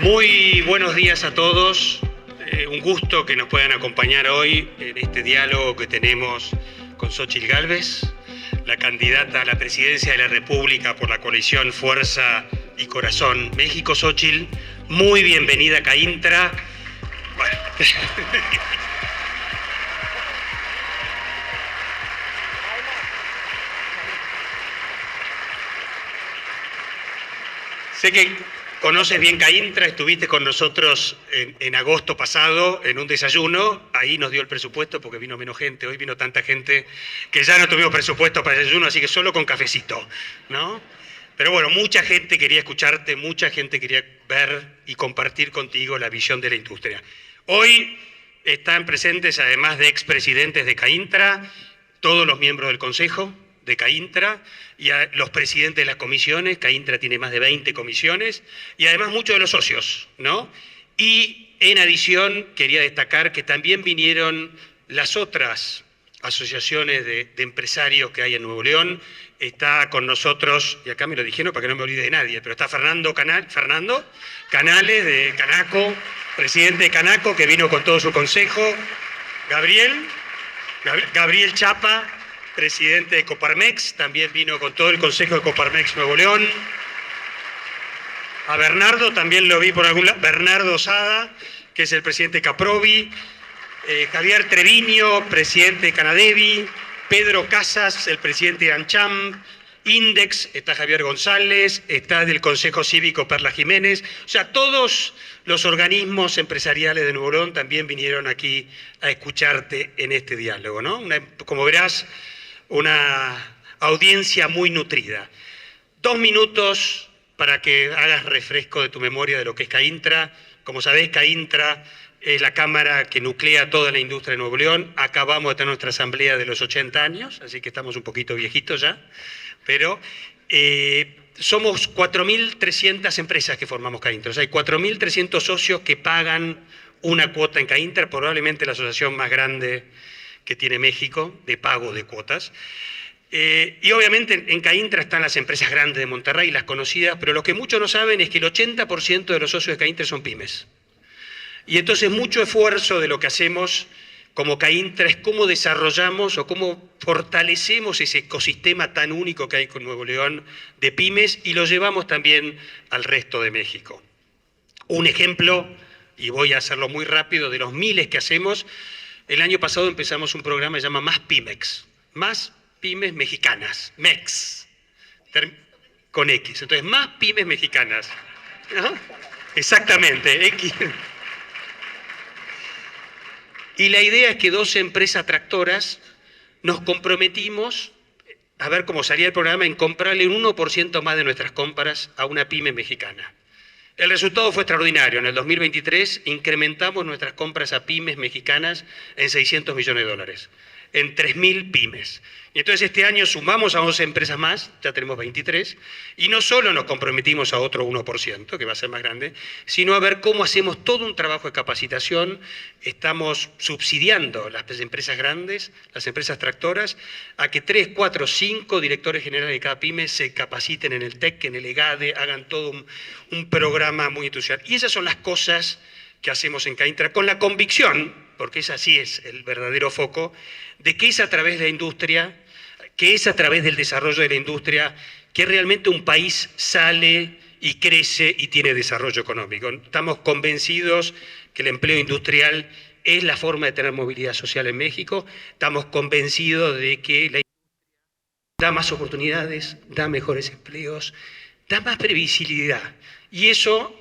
Muy buenos días a todos. Un gusto que nos puedan acompañar hoy en este diálogo que tenemos con Xóchitl Gálvez, la candidata a la presidencia de la República por la coalición Fuerza y Corazón México. Xóchitl, muy bienvenida a CAINTRA. Bueno. Sé que conoces bien CAINTRA, estuviste con nosotros en agosto pasado en un desayuno, ahí nos dio el presupuesto porque vino menos gente, hoy vino tanta gente que ya no tuvimos presupuesto para el desayuno, así que solo con cafecito, ¿no? Pero bueno, mucha gente quería escucharte, mucha gente quería ver y compartir contigo la visión de la industria. Hoy están presentes, además de expresidentes de CAINTRA, todos los miembros del Consejo de CAINTRA y a los presidentes de las comisiones. CAINTRA tiene más de 20 comisiones y además muchos de los socios, ¿no? Y en adición quería destacar que también vinieron las otras asociaciones de empresarios que hay en Nuevo León. Está con nosotros, y acá me lo dijeron para que no me olvide de nadie, pero está Fernando Canales de Canaco, presidente de Canaco, que vino con todo su consejo. Gabriel Chapa, presidente de Coparmex, también vino con todo el consejo de Coparmex Nuevo León. A Bernardo, también lo vi por algún lado, Bernardo Sada, que es el presidente de Caprovi. Javier Treviño, presidente de Canadevi. Pedro Casas, el presidente de ANCHAM. Index, está Javier González, está del Consejo Cívico Perla Jiménez. O sea, todos los organismos empresariales de Nuevo León también vinieron aquí a escucharte en este diálogo, ¿no? Como verás, una audiencia muy nutrida. 2 minutos para que hagas refresco de tu memoria de lo que es CAINTRA. Como sabés, CAINTRA es la cámara que nuclea toda la industria de Nuevo León. Acabamos de tener nuestra asamblea de los 80 años, así que estamos un poquito viejitos ya. Pero somos 4.300 empresas que formamos CAINTRA. O sea, hay 4.300 socios que pagan una cuota en CAINTRA, probablemente la asociación más grande que tiene México de pago de cuotas. Y obviamente en CAINTRA están las empresas grandes de Monterrey, las conocidas, pero lo que muchos no saben es que el 80% de los socios de CAINTRA son pymes. Y entonces mucho esfuerzo de lo que hacemos como CAINTRA es cómo desarrollamos o cómo fortalecemos ese ecosistema tan único que hay con Nuevo León de pymes y lo llevamos también al resto de México. Un ejemplo, y voy a hacerlo muy rápido, de los miles que hacemos. El año pasado empezamos un programa que se llama Más Pymex, Más Pymes Mexicanas, MEX, con X. Entonces, Más Pymes Mexicanas. ¿No? Exactamente, X. Y la idea es que 12 empresas tractoras nos comprometimos, a ver cómo salía el programa, en comprarle un 1% más de nuestras compras a una pyme mexicana. El resultado fue extraordinario. En el 2023 incrementamos nuestras compras a pymes mexicanas en $600 millones, en 3.000 pymes. Y entonces este año sumamos a 11 empresas más, ya tenemos 23, y no solo nos comprometimos a otro 1%, que va a ser más grande, sino a ver cómo hacemos todo un trabajo de capacitación. Estamos subsidiando las empresas grandes, las empresas tractoras, a que 3, 4, 5 directores generales de cada pyme se capaciten en el TEC, en el EGADE, hagan todo un programa muy entusiasta. Y esas son las cosas que hacemos en CAINTRA, con la convicción, porque ese sí es el verdadero foco, de que es a través de la industria, que es a través del desarrollo de la industria, que realmente un país sale y crece y tiene desarrollo económico. Estamos convencidos que el empleo industrial es la forma de tener movilidad social en México. Estamos convencidos de que la industria da más oportunidades, da mejores empleos, da más previsibilidad. Y eso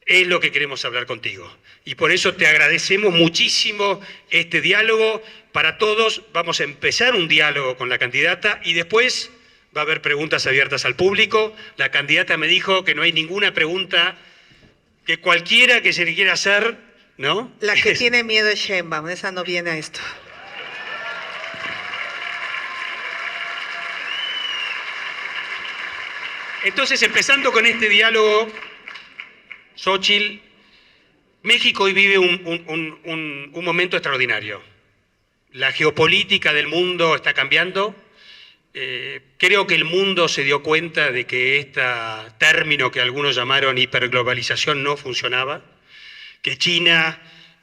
es lo que queremos hablar contigo. Y por eso te agradecemos muchísimo este diálogo. Para todos vamos a empezar un diálogo con la candidata y después va a haber preguntas abiertas al público. La candidata me dijo que no hay ninguna pregunta, que cualquiera que se le quiera hacer, ¿no? La que tiene miedo es Sheinbaum, esa no viene a esto. Entonces, empezando con este diálogo, Xóchitl, México hoy vive un momento extraordinario. La geopolítica del mundo está cambiando Creo que el mundo se dio cuenta de que este término que algunos llamaron hiperglobalización no funcionaba, que China,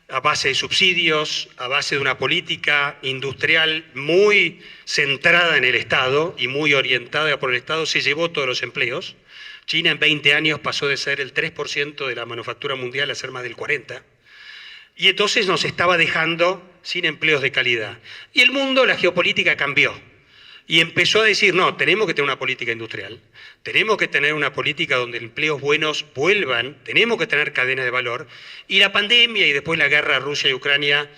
a base de subsidios, a base de una política industrial muy centrada en el Estado y muy orientada por el Estado, se llevó todos los empleos. China en 20 años pasó de ser el 3% de la manufactura mundial a ser más del 40%. Y entonces nos estaba dejando sin empleos de calidad. Y el mundo, la geopolítica cambió. Y empezó a decir, no, tenemos que tener una política industrial, tenemos que tener una política donde empleos buenos vuelvan, tenemos que tener cadenas de valor. Y la pandemia y después la guerra Rusia y Ucrania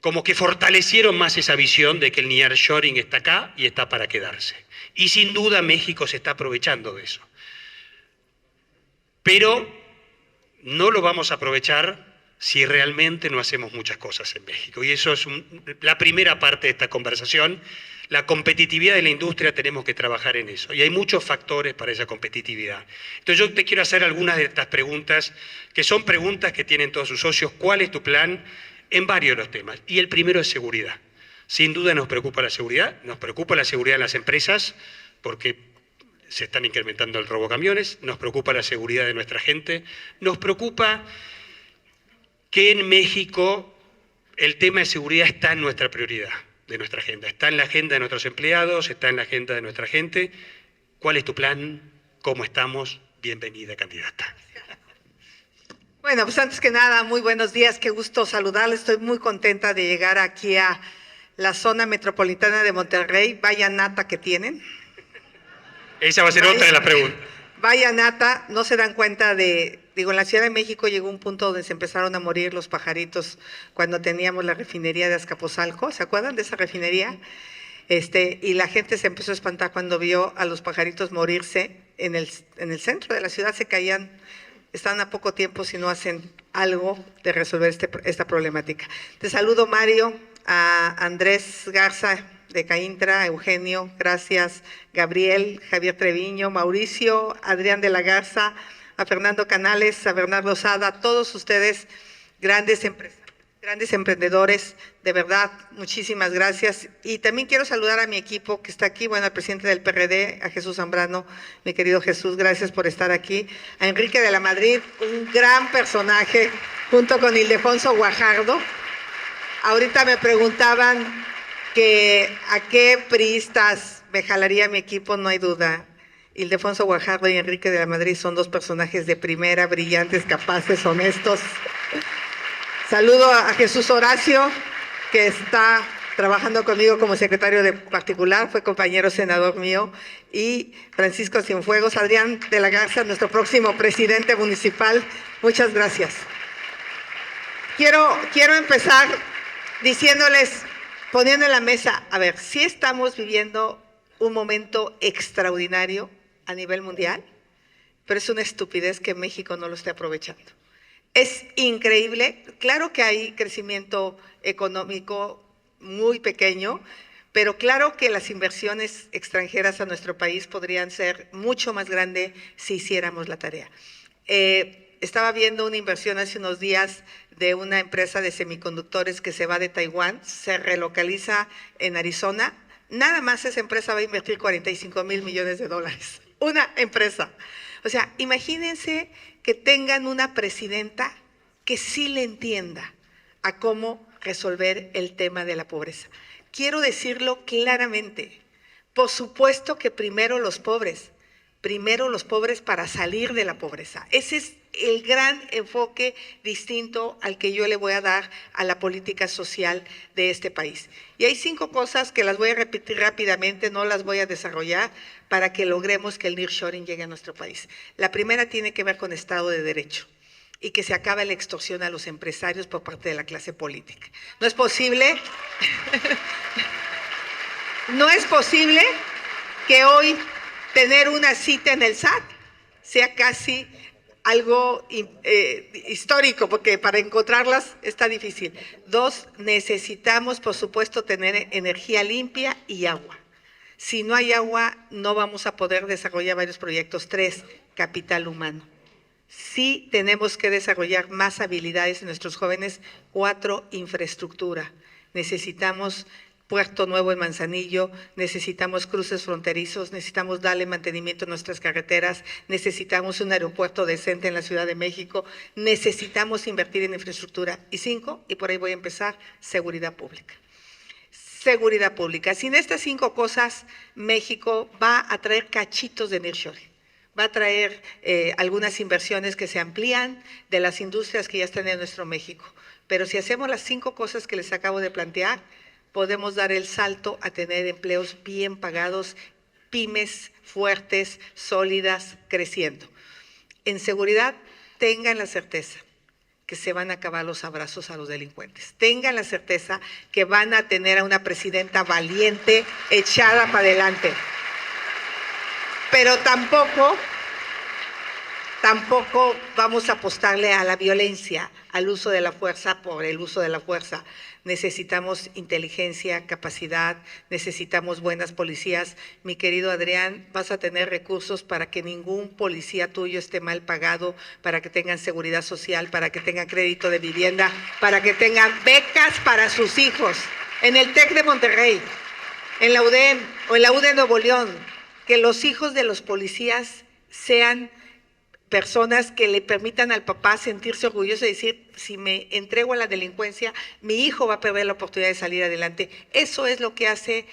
como que fortalecieron más esa visión de que el nearshoring está acá y está para quedarse. Y sin duda México se está aprovechando de eso. Pero no lo vamos a aprovechar si realmente no hacemos muchas cosas en México. Y eso es la primera parte de esta conversación. La competitividad de la industria, tenemos que trabajar en eso. Y hay muchos factores para esa competitividad. Entonces yo te quiero hacer algunas de estas preguntas, que son preguntas que tienen todos sus socios. ¿Cuál es tu plan en varios de los temas? Y el primero es seguridad. Sin duda nos preocupa la seguridad en las empresas, porque se están incrementando el robo de camiones, nos preocupa la seguridad de nuestra gente, nos preocupa que en México el tema de seguridad está en nuestra prioridad, de nuestra agenda. Está en la agenda de nuestros empleados, está en la agenda de nuestra gente. ¿Cuál es tu plan? ¿Cómo estamos? Bienvenida, candidata. Bueno, pues antes que nada, muy buenos días, qué gusto saludarles. Estoy muy contenta de llegar aquí a la zona metropolitana de Monterrey. Vaya nata que tienen. Esa va a ser otra de las preguntas. Vaya nata, no se dan cuenta de, en la Ciudad de México llegó un punto donde se empezaron a morir los pajaritos cuando teníamos la refinería de Azcapotzalco, ¿se acuerdan de esa refinería? Y la gente se empezó a espantar cuando vio a los pajaritos morirse en el centro de la ciudad, se caían, están a poco tiempo si no hacen algo de resolver esta problemática. Te saludo, Mario, a Andrés Garza de Caintra, Eugenio, gracias, Gabriel, Javier Treviño, Mauricio, Adrián de la Garza, a Fernando Canales, a Bernardo Sada, a todos ustedes, grandes emprendedores, de verdad, muchísimas gracias. Y también quiero saludar a mi equipo que está aquí, bueno, al presidente del PRD, a Jesús Zambrano, mi querido Jesús, gracias por estar aquí. A Enrique de la Madrid, un gran personaje, junto con Ildefonso Guajardo. Ahorita me preguntaban que a qué priistas me jalaría mi equipo, no hay duda. Ildefonso Guajardo y Enrique de la Madrid son dos personajes de primera, brillantes, capaces, honestos. Saludo a Jesús Horacio, que está trabajando conmigo como secretario de particular, fue compañero senador mío, y Francisco Cienfuegos, Adrián de la Garza, nuestro próximo presidente municipal. Muchas gracias. Quiero empezar diciéndoles, poniendo en la mesa, a ver, sí estamos viviendo un momento extraordinario a nivel mundial, pero es una estupidez que México no lo esté aprovechando. Es increíble, claro que hay crecimiento económico muy pequeño, pero claro que las inversiones extranjeras a nuestro país podrían ser mucho más grandes si hiciéramos la tarea. Estaba viendo una inversión hace unos días de una empresa de semiconductores que se va de Taiwán, se relocaliza en Arizona. Nada más esa empresa va a invertir 45,000 millones de dólares. Una empresa. O sea, imagínense que tengan una presidenta que sí le entienda a cómo resolver el tema de la pobreza. Quiero decirlo claramente. Por supuesto que primero los pobres para salir de la pobreza. Ese es el gran enfoque distinto al que yo le voy a dar a la política social de este país. Y hay 5 cosas que las voy a repetir rápidamente, no las voy a desarrollar, para que logremos que el nearshoring llegue a nuestro país. La primera tiene que ver con Estado de Derecho y que se acabe la extorsión a los empresarios por parte de la clase política. No es posible, no es posible que hoy tener una cita en el SAT sea casi algo histórico, porque para encontrarlas está difícil. 2, necesitamos, por supuesto, tener energía limpia y agua. Si no hay agua, no vamos a poder desarrollar varios proyectos. 3, capital humano. Sí tenemos que desarrollar más habilidades en nuestros jóvenes. 4, infraestructura. Necesitamos puerto nuevo en Manzanillo, necesitamos cruces fronterizos, necesitamos darle mantenimiento a nuestras carreteras, necesitamos un aeropuerto decente en la Ciudad de México, necesitamos invertir en infraestructura. Y 5, y por ahí voy a empezar, seguridad pública. Seguridad pública. Sin estas 5 cosas, México va a traer cachitos de nearshoring. Va a traer algunas inversiones que se amplían de las industrias que ya están en nuestro México. Pero si hacemos las 5 cosas que les acabo de plantear, podemos dar el salto a tener empleos bien pagados, pymes fuertes, sólidas, creciendo. En seguridad, tengan la certeza que se van a acabar los abrazos a los delincuentes. Tengan la certeza que van a tener a una presidenta valiente, echada para adelante. Pero tampoco vamos a apostarle a la violencia, al uso de la fuerza por el uso de la fuerza. Necesitamos inteligencia, capacidad, necesitamos buenas policías. Mi querido Adrián, vas a tener recursos para que ningún policía tuyo esté mal pagado, para que tengan seguridad social, para que tengan crédito de vivienda, para que tengan becas para sus hijos. En el TEC de Monterrey, en la UDEM o en la U de Nuevo León, que los hijos de los policías sean personas que le permitan al papá sentirse orgulloso y decir, si me entrego a la delincuencia, mi hijo va a perder la oportunidad de salir adelante. Eso es lo que hace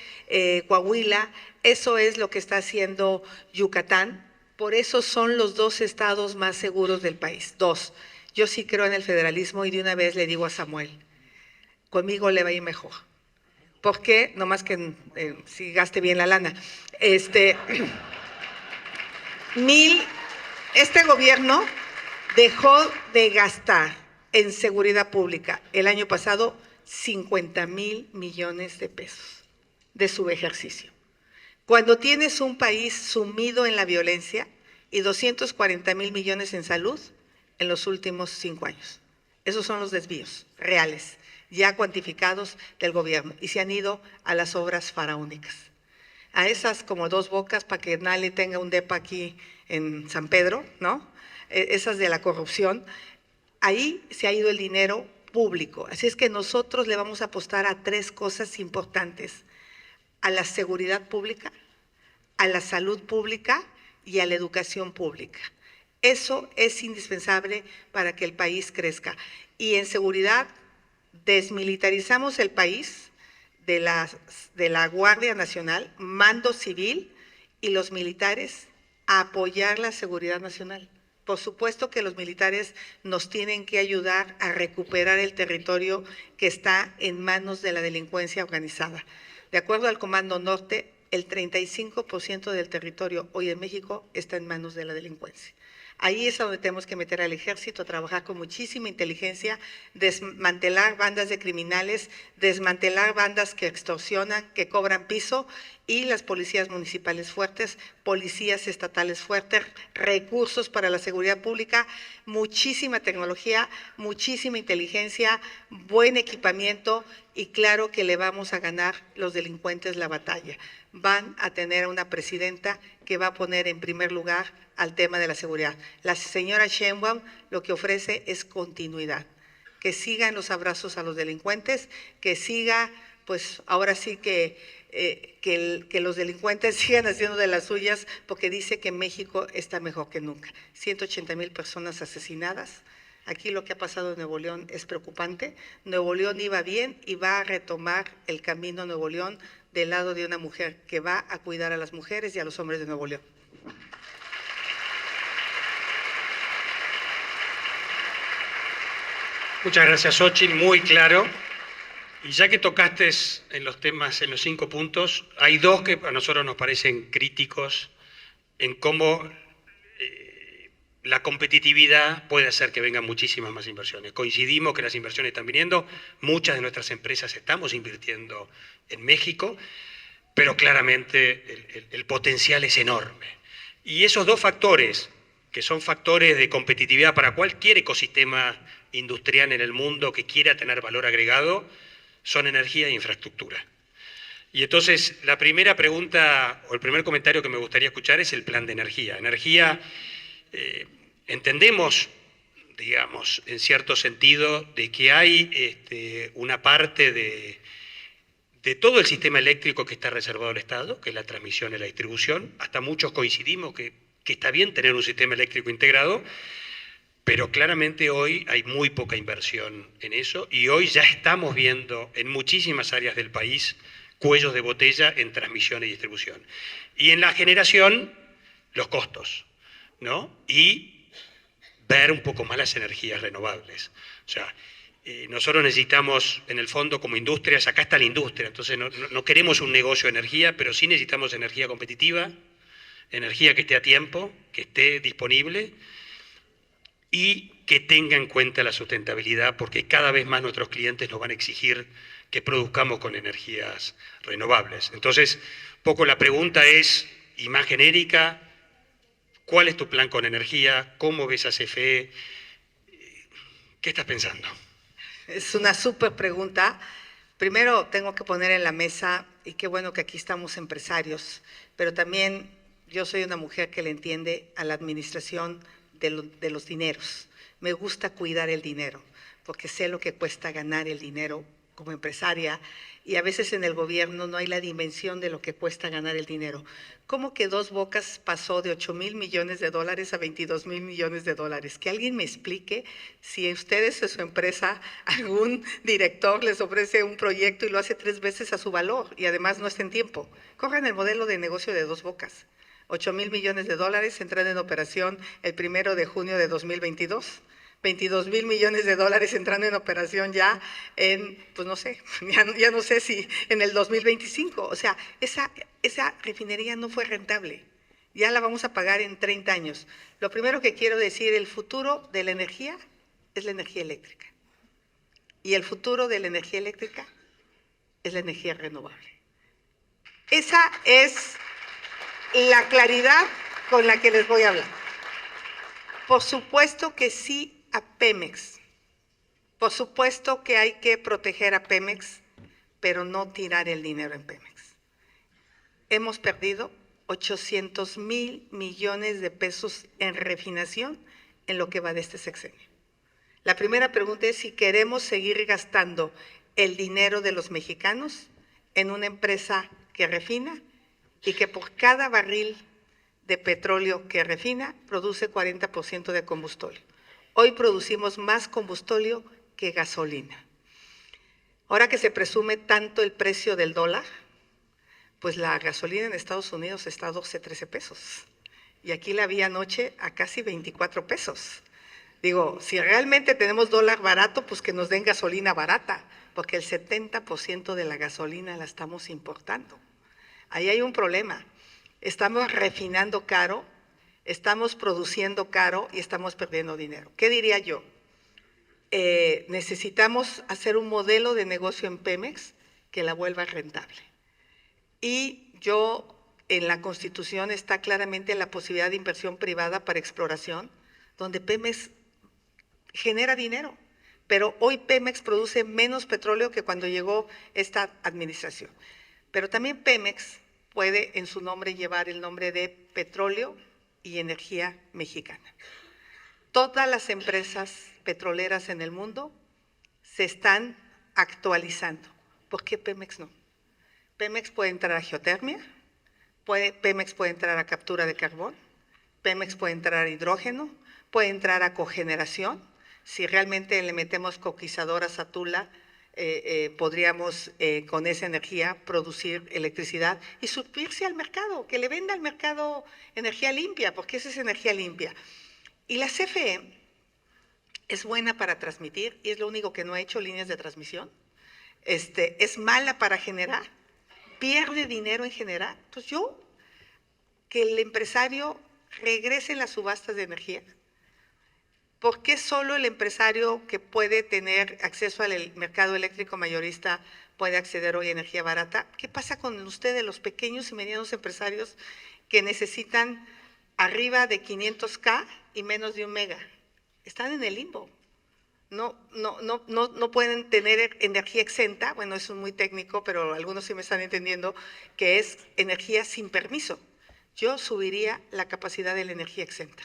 Coahuila, eso es lo que está haciendo Yucatán. Por eso son los 2 estados más seguros del país. 2. Yo sí creo en el federalismo y de una vez le digo a Samuel, conmigo le va a ir mejor. ¿Por qué? No más que si gaste bien la lana. Este gobierno dejó de gastar en seguridad pública el año pasado 50,000 millones de pesos de su ejercicio. Cuando tienes un país sumido en la violencia y 240,000 millones en salud en los últimos 5 años. Esos son los desvíos reales, ya cuantificados del gobierno, y se han ido a las obras faraónicas. A esas como 2 Bocas para que nadie tenga un depa aquí en San Pedro, ¿no? Esas de la corrupción, ahí se ha ido el dinero público. Así es que nosotros le vamos a apostar a 3 cosas importantes: a la seguridad pública, a la salud pública y a la educación pública. Eso es indispensable para que el país crezca. Y en seguridad, desmilitarizamos el país de la Guardia Nacional, mando civil y los militares a apoyar la seguridad nacional. Por supuesto que los militares nos tienen que ayudar a recuperar el territorio que está en manos de la delincuencia organizada. De acuerdo al Comando Norte, el 35% del territorio hoy en México está en manos de la delincuencia. Ahí es donde tenemos que meter al ejército, a trabajar con muchísima inteligencia, desmantelar bandas de criminales, desmantelar bandas que extorsionan, que cobran piso, y las policías municipales fuertes, policías estatales fuertes, recursos para la seguridad pública, muchísima tecnología, muchísima inteligencia, buen equipamiento, y claro que le vamos a ganar los delincuentes la batalla. Van a tener una presidenta que va a poner en primer lugar al tema de la seguridad. La señora Sheinbaum lo que ofrece es continuidad, que sigan los abrazos a los delincuentes, que siga, pues ahora sí que los delincuentes sigan haciendo de las suyas, porque dice que México está mejor que nunca. 180,000 personas asesinadas. Aquí lo que ha pasado en Nuevo León es preocupante. Nuevo León iba bien y va a retomar el camino Nuevo León del lado de una mujer que va a cuidar a las mujeres y a los hombres de Nuevo León. Muchas gracias, Xóchitl, muy claro. Y ya que tocaste en los temas, en los 5 puntos, hay 2 que a nosotros nos parecen críticos en cómo la competitividad puede hacer que vengan muchísimas más inversiones. Coincidimos que las inversiones están viniendo, muchas de nuestras empresas estamos invirtiendo en México, pero claramente el potencial es enorme. Y esos 2 factores, que son factores de competitividad para cualquier ecosistema industrial en el mundo que quiera tener valor agregado, son energía e infraestructura. Y entonces la primera pregunta o el primer comentario que me gustaría escuchar es el plan de energía. Entendemos, digamos, en cierto sentido, de que hay una parte de todo el sistema eléctrico que está reservado al Estado, que es la transmisión y la distribución. Hasta muchos coincidimos que está bien tener un sistema eléctrico integrado, pero claramente hoy hay muy poca inversión en eso y hoy ya estamos viendo en muchísimas áreas del país cuellos de botella en transmisión y distribución. Y en la generación, los costos, ¿no? Y ver un poco más las energías renovables. O sea, nosotros necesitamos, en el fondo, como industrias, acá está la industria, entonces no queremos un negocio de energía, pero sí necesitamos energía competitiva, energía que esté a tiempo, que esté disponible, y que tenga en cuenta la sustentabilidad, porque cada vez más nuestros clientes nos van a exigir que produzcamos con energías renovables. Entonces, poco la pregunta es, y más genérica, ¿cuál es tu plan con energía? ¿Cómo ves a CFE? ¿Qué estás pensando? Es una súper pregunta. Primero tengo que poner en la mesa, y qué bueno que aquí estamos empresarios, pero también yo soy una mujer que le entiende a la administración de los dineros. Me gusta cuidar el dinero, porque sé lo que cuesta ganar el dinero como empresaria, y a veces en el gobierno no hay la dimensión de lo que cuesta ganar el dinero. ¿Cómo que Dos Bocas pasó de 8,000 millones de dólares a 22,000 millones de dólares? Que alguien me explique si ustedes o su empresa, algún director les ofrece un proyecto y lo hace 3 veces a su valor y además no está en tiempo. Corran el modelo de negocio de Dos Bocas. 8,000 millones de dólares entran en operación el 1 de junio de 2022. 22,000 millones de dólares entrando en operación ya en, pues no sé, ya no sé si en el 2025. O sea, esa refinería no fue rentable. Ya la vamos a pagar en 30 años. Lo primero que quiero decir, el futuro de la energía es la energía eléctrica. Y el futuro de la energía eléctrica es la energía renovable. Esa es la claridad con la que les voy a hablar. Por supuesto que sí a Pemex. Por supuesto que hay que proteger a Pemex, pero no tirar el dinero en Pemex. Hemos perdido 800,000 millones de pesos en refinación en lo que va de este sexenio. La primera pregunta es si queremos seguir gastando el dinero de los mexicanos en una empresa que refina y que por cada barril de petróleo que refina produce 40% de combustible. Hoy producimos más combustible que gasolina. Ahora que se presume tanto el precio del dólar, pues la gasolina en Estados Unidos está a 12, 13 pesos. Y aquí la vi anoche a casi 24 pesos. Digo, si realmente tenemos dólar barato, pues que nos den gasolina barata, porque el 70% de la gasolina la estamos importando. Ahí hay un problema. Estamos refinando caro, estamos produciendo caro y estamos perdiendo dinero. ¿Qué diría yo? Necesitamos hacer un modelo de negocio en Pemex que la vuelva rentable. Y en la Constitución está claramente la posibilidad de inversión privada para exploración, donde Pemex genera dinero. Pero hoy Pemex produce menos petróleo que cuando llegó esta administración. Pero también Pemex puede en su nombre llevar el nombre de Petróleo y Energía Mexicana. Todas las empresas petroleras en el mundo se están actualizando. ¿Por qué Pemex no? Pemex puede entrar a geotermia, Pemex puede entrar a captura de carbón, Pemex puede entrar a hidrógeno, puede entrar a cogeneración. Si realmente le metemos coquizadoras a Tula, podríamos con esa energía producir electricidad y subirse al mercado, que le venda al mercado energía limpia, porque esa es energía limpia. Y la CFE es buena para transmitir y es lo único que no ha hecho, líneas de transmisión. Es mala para generar, pierde dinero en generar. Entonces que el empresario regrese en las subastas de energía. ¿Por qué solo el empresario que puede tener acceso al mercado eléctrico mayorista puede acceder hoy a energía barata? ¿Qué pasa con ustedes, los pequeños y medianos empresarios que necesitan arriba de 500K y menos de 1 mega? Están en el limbo. No pueden tener energía exenta. Bueno, eso es muy técnico, pero algunos sí me están entendiendo, que es energía sin permiso. Yo subiría la capacidad de la energía exenta.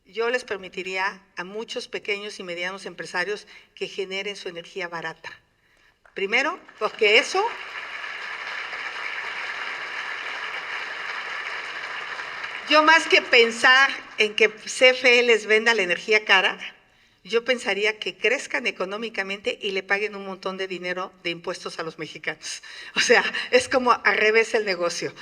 Yo les permitiría a muchos pequeños y medianos empresarios que generen su energía barata. Primero, porque eso Yo más que pensar en que CFE les venda la energía cara, yo pensaría que crezcan económicamente y le paguen un montón de dinero de impuestos a los mexicanos. O sea, es como al revés el negocio.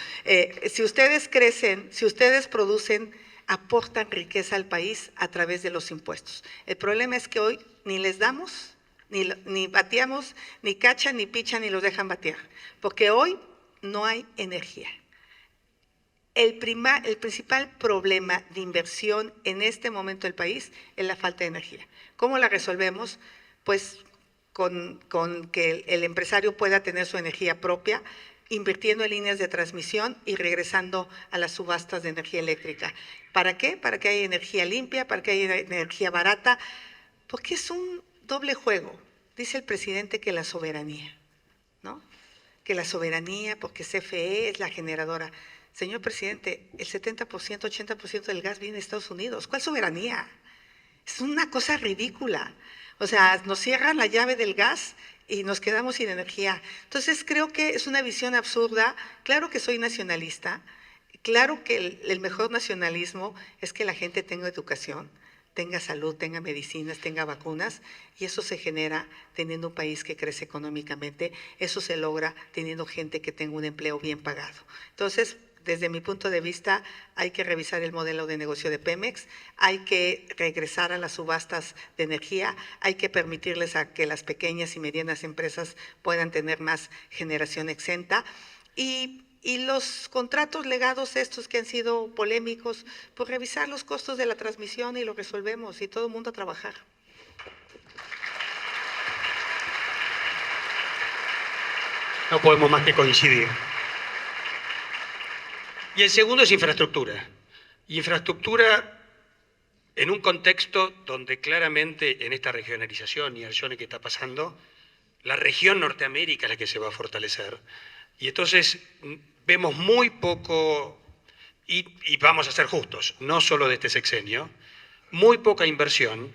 Si ustedes crecen, si ustedes producen, aportan riqueza al país a través de los impuestos. El problema es que hoy ni les damos, ni bateamos, ni cachan, ni pichan, ni los dejan batear, porque hoy no hay energía. El principal problema de inversión en este momento del país es la falta de energía. ¿Cómo la resolvemos? Pues con que el empresario pueda tener su energía propia, invirtiendo en líneas de transmisión y regresando a las subastas de energía eléctrica. ¿Para qué? Para que haya energía limpia, para que haya energía barata, porque es un doble juego. Dice el presidente que la soberanía, ¿no? Que la soberanía, porque CFE es la generadora. Señor presidente, el 70%, 80% del gas viene de Estados Unidos. ¿Cuál soberanía? Es una cosa ridícula. O sea, nos cierran la llave del gas y nos quedamos sin energía. Entonces, creo que es una visión absurda. Claro que soy nacionalista. Claro que el mejor nacionalismo es que la gente tenga educación, tenga salud, tenga medicinas, tenga vacunas, y eso se genera teniendo un país que crece económicamente, eso se logra teniendo gente que tenga un empleo bien pagado. Entonces, desde mi punto de vista, hay que revisar el modelo de negocio de Pemex, hay que regresar a las subastas de energía, hay que permitirles a que las pequeñas y medianas empresas puedan tener más generación exenta, y los contratos legados estos que han sido polémicos, pues revisar los costos de la transmisión y lo resolvemos, y todo el mundo a trabajar. No podemos más que coincidir. Y el segundo es infraestructura. Infraestructura en un contexto donde claramente en esta regionalización y nearshoring que está pasando, la región Norteamérica es la que se va a fortalecer. Y entonces vemos muy poco, y vamos a ser justos, no solo de este sexenio, muy poca inversión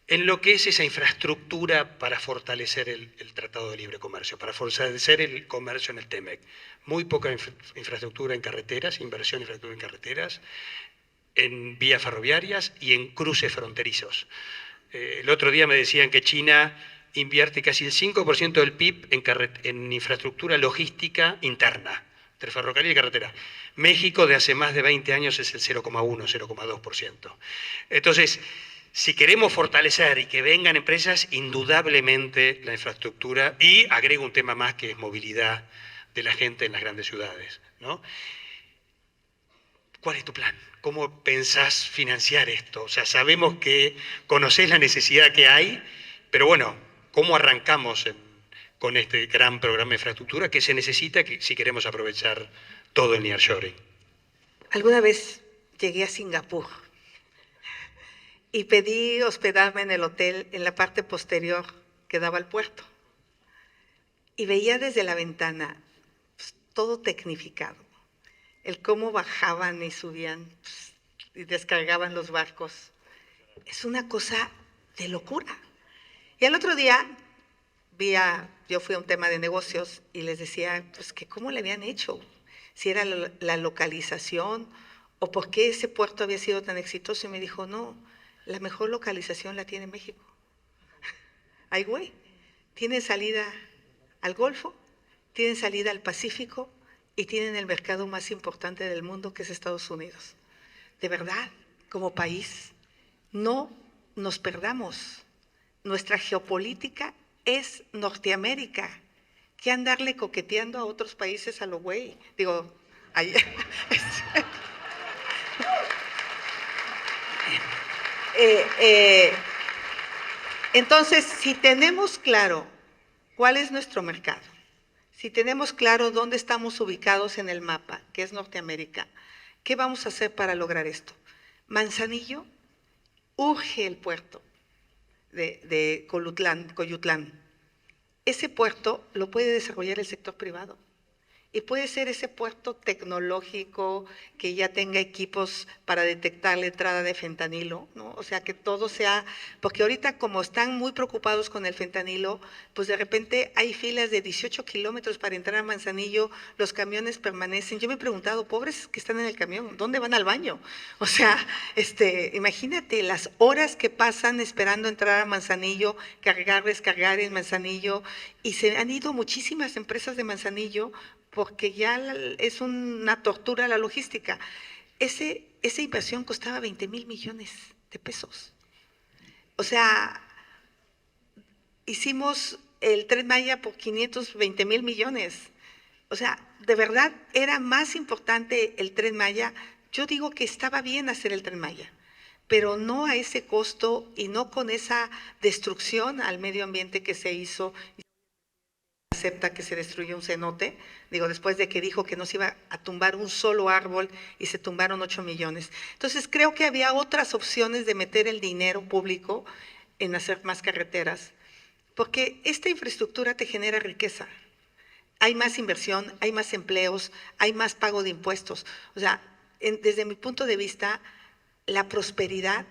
en lo que es esa infraestructura para fortalecer el Tratado de Libre Comercio, para fortalecer el comercio en el TEMEC. Muy poca infraestructura en carreteras, inversión en infraestructura en carreteras, en vías ferroviarias y en cruces fronterizos. El otro día me decían que China invierte casi el 5% del PIB en infraestructura logística interna, entre ferrocarril y carretera. México de hace más de 20 años es el 0,1, 0,2%. Entonces, si queremos fortalecer y que vengan empresas, indudablemente la infraestructura, y agrego un tema más que es movilidad de la gente en las grandes ciudades, ¿no? ¿Cuál es tu plan? ¿Cómo pensás financiar esto? O sea, sabemos que conocés la necesidad que hay, pero bueno, ¿cómo arrancamos con este gran programa de infraestructura que se necesita si queremos aprovechar todo el nearshoring? Alguna vez llegué a Singapur y pedí hospedarme en el hotel en la parte posterior que daba al puerto. Y veía desde la ventana pues, todo tecnificado. El cómo bajaban y subían pues, y descargaban los barcos. Es una cosa de locura. Y al otro día yo fui a un tema de negocios y les decía pues que cómo le habían hecho, si era la localización o por qué ese puerto había sido tan exitoso, y me dijo, no, la mejor localización la tiene México. Ay, güey, tiene salida al Golfo, tienen salida al Pacífico y tienen el mercado más importante del mundo, que es Estados Unidos. De verdad, como país, no nos perdamos. Nuestra geopolítica es Norteamérica. ¿Qué andarle coqueteando a otros países a lo güey? Digo, ayer. Entonces, si tenemos claro cuál es nuestro mercado, si tenemos claro dónde estamos ubicados en el mapa, que es Norteamérica, ¿qué vamos a hacer para lograr esto? Manzanillo urge el puerto de Coyutlán. Ese puerto lo puede desarrollar el sector privado Y puede ser ese puerto tecnológico que ya tenga equipos para detectar la entrada de fentanilo, ¿no? O sea, que todo sea, porque ahorita como están muy preocupados con el fentanilo, pues de repente hay filas de 18 kilómetros para entrar a Manzanillo, los camiones permanecen. Yo me he preguntado, pobres que están en el camión, ¿dónde van al baño? O sea, imagínate las horas que pasan esperando entrar a Manzanillo, cargar, descargar en Manzanillo, y se han ido muchísimas empresas de Manzanillo porque ya es una tortura la logística. Esa inversión costaba 20,000 millones de pesos. O sea, hicimos el Tren Maya por 520,000 millones. O sea, de verdad era más importante el Tren Maya. Yo digo que estaba bien hacer el Tren Maya, pero no a ese costo y no con esa destrucción al medio ambiente que se hizo. Acepta que se destruyó un cenote, digo, después de que dijo que no se iba a tumbar un solo árbol y se tumbaron 8 millones. Entonces creo que había otras opciones de meter el dinero público en hacer más carreteras, porque esta infraestructura te genera riqueza. Hay más inversión, hay más empleos, hay más pago de impuestos. O sea, desde mi punto de vista, la prosperidad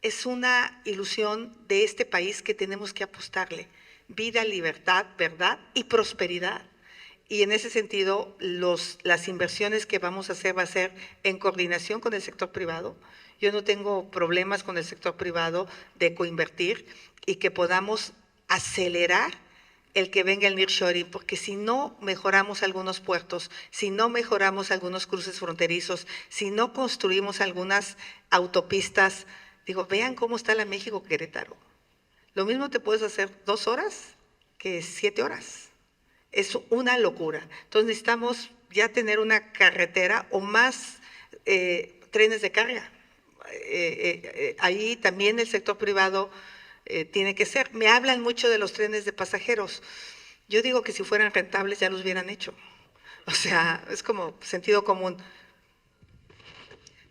es una ilusión de este país que tenemos que apostarle. Vida, libertad, verdad y prosperidad. Y en ese sentido, las inversiones que vamos a hacer va a ser en coordinación con el sector privado. Yo no tengo problemas con el sector privado de coinvertir y que podamos acelerar el que venga el nearshoring, porque si no mejoramos algunos puertos, si no mejoramos algunos cruces fronterizos, si no construimos algunas autopistas, digo, vean cómo está la México-Querétaro. Lo mismo te puedes hacer 2 horas que 7 horas. Es una locura. Entonces necesitamos ya tener una carretera o más trenes de carga. Ahí también el sector privado tiene que ser. Me hablan mucho de los trenes de pasajeros. Yo digo que si fueran rentables ya los hubieran hecho. O sea, es como sentido común.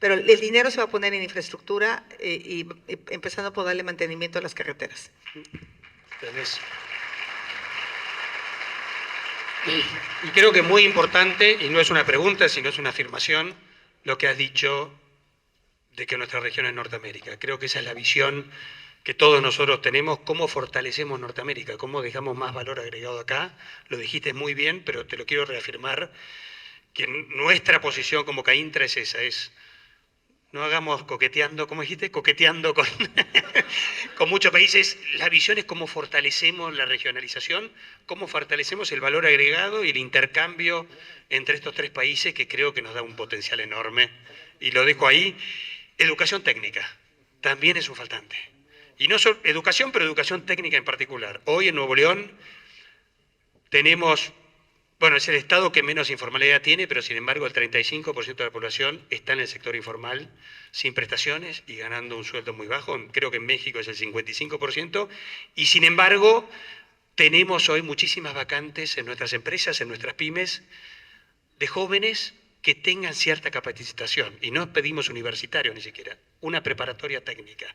Pero el dinero se va a poner en infraestructura y empezando por darle mantenimiento a las carreteras. Entonces, y creo que es muy importante, y no es una pregunta, sino es una afirmación, lo que has dicho de que nuestra región es Norteamérica. Creo que esa es la visión que todos nosotros tenemos, cómo fortalecemos Norteamérica, cómo dejamos más valor agregado acá. Lo dijiste muy bien, pero te lo quiero reafirmar, que nuestra posición como CAINTRA es esa, es no hagamos coqueteando, ¿cómo dijiste? Coqueteando con, con muchos países. La visión es cómo fortalecemos la regionalización, cómo fortalecemos el valor agregado y el intercambio entre estos 3 países, que creo que nos da un potencial enorme. Y lo dejo ahí. Educación técnica también es un faltante. Y no solo educación, pero educación técnica en particular. Hoy en Nuevo León tenemos, bueno, es el estado que menos informalidad tiene, pero sin embargo el 35% de la población está en el sector informal, sin prestaciones y ganando un sueldo muy bajo. Creo que en México es el 55%. Y sin embargo, tenemos hoy muchísimas vacantes en nuestras empresas, en nuestras pymes, de jóvenes que tengan cierta capacitación. Y no pedimos universitarios ni siquiera, una preparatoria técnica.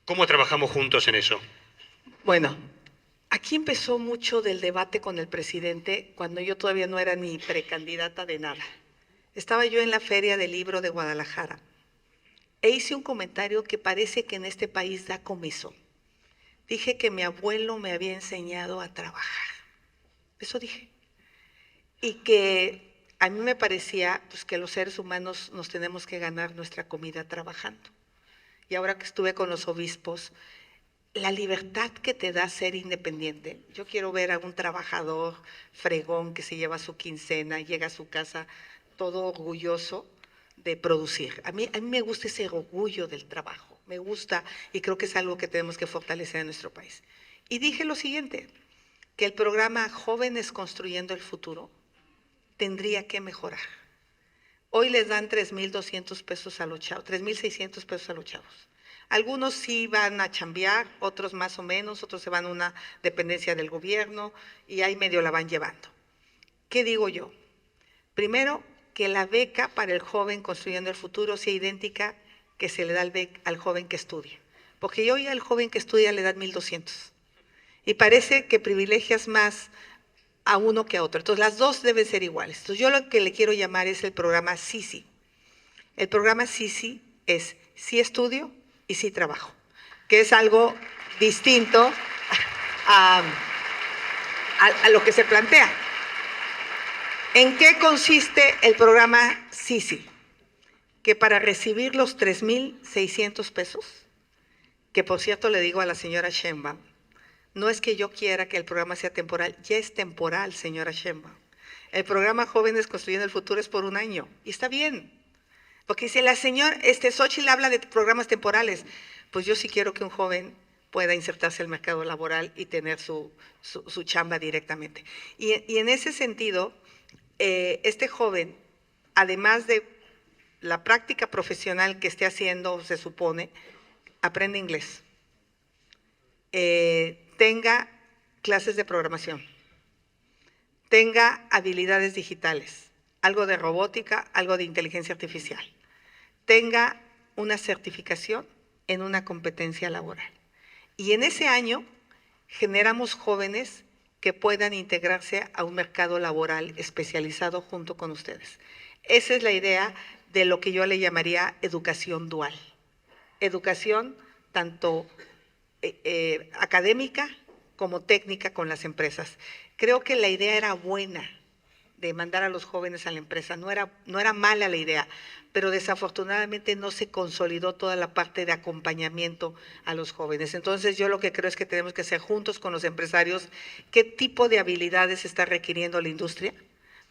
¿Cómo trabajamos juntos en eso? Bueno, aquí empezó mucho del debate con el presidente cuando yo todavía no era ni precandidata de nada. Estaba yo en la Feria del Libro de Guadalajara e hice un comentario que parece que en este país da comezón. Dije que mi abuelo me había enseñado a trabajar. Eso dije. Y que a mí me parecía pues, que los seres humanos nos tenemos que ganar nuestra comida trabajando. Y ahora que estuve con los obispos, la libertad que te da ser independiente. Yo quiero ver a un trabajador fregón que se lleva su quincena, llega a su casa todo orgulloso de producir. A mí me gusta ese orgullo del trabajo, me gusta y creo que es algo que tenemos que fortalecer en nuestro país. Y dije lo siguiente, que el programa Jóvenes Construyendo el Futuro tendría que mejorar. Hoy les dan 3,200 pesos a los chavos, 3,600 pesos a los chavos. Algunos sí van a chambear, otros más o menos, otros se van a una dependencia del gobierno y ahí medio la van llevando. ¿Qué digo yo? Primero, que la beca para el joven construyendo el futuro sea idéntica que se le da al joven que estudia. Porque hoy al joven que estudia le dan 1,200. Y parece que privilegias más a uno que a otro. Entonces, las dos deben ser iguales. Entonces, yo lo que le quiero llamar es el programa SISI. El programa SISI es sí estudio y sí trabajo, que es algo distinto a lo que se plantea. ¿En qué consiste el programa SISI? Que para recibir los 3,600 pesos, que por cierto le digo a la señora Sheinbaum, no es que yo quiera que el programa sea temporal, ya es temporal, señora Sheinbaum. El programa Jóvenes Construyendo el Futuro es por 1 año, y está bien. Porque si la señora Xóchitl habla de programas temporales, pues yo sí quiero que un joven pueda insertarse al mercado laboral y tener su chamba directamente. Y en ese sentido, este joven, además de la práctica profesional que esté haciendo, se supone, aprende inglés, tenga clases de programación, tenga habilidades digitales, algo de robótica, algo de inteligencia artificial, tenga una certificación en una competencia laboral. Y en ese año generamos jóvenes que puedan integrarse a un mercado laboral especializado junto con ustedes. Esa es la idea de lo que yo le llamaría educación dual. Educación tanto académica como técnica con las empresas. Creo que la idea era buena de mandar a los jóvenes a la empresa, no era mala la idea, pero desafortunadamente no se consolidó toda la parte de acompañamiento a los jóvenes. Entonces yo lo que creo es que tenemos que hacer juntos con los empresarios qué tipo de habilidades está requiriendo la industria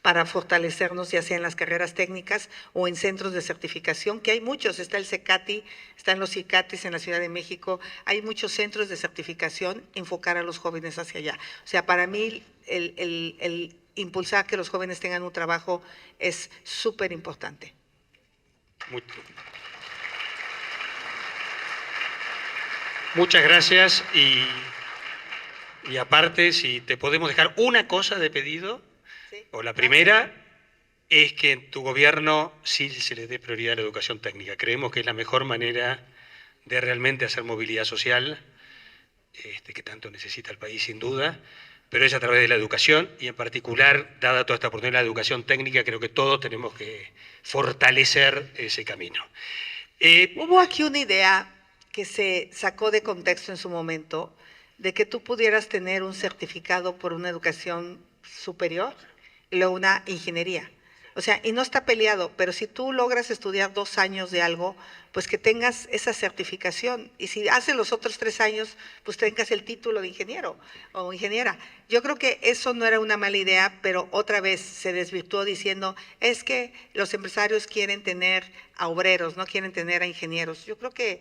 para fortalecernos, ya sea en las carreras técnicas o en centros de certificación, que hay muchos, está el CECATI, están los CICATIs en la Ciudad de México, hay muchos centros de certificación, enfocar a los jóvenes hacia allá. O sea, para mí el impulsar que los jóvenes tengan un trabajo es súper importante. Muchas gracias y aparte, si te podemos dejar una cosa de pedido, ¿sí? O la primera es que en tu gobierno sí se le dé prioridad a la educación técnica. Creemos que es la mejor manera de realmente hacer movilidad social, que tanto necesita el país sin duda, pero es a través de la educación y en particular, dada toda esta oportunidad de la educación técnica, creo que todos tenemos que fortalecer ese camino. Hubo aquí una idea que se sacó de contexto en su momento, de que tú pudieras tener un certificado por una educación superior y luego una ingeniería. O sea, y no está peleado, pero si tú logras estudiar 2 años de algo, pues que tengas esa certificación. Y si haces los otros 3 años, pues tengas el título de ingeniero o ingeniera. Yo creo que eso no era una mala idea, pero otra vez se desvirtuó diciendo, es que los empresarios quieren tener a obreros, no quieren tener a ingenieros. Yo creo que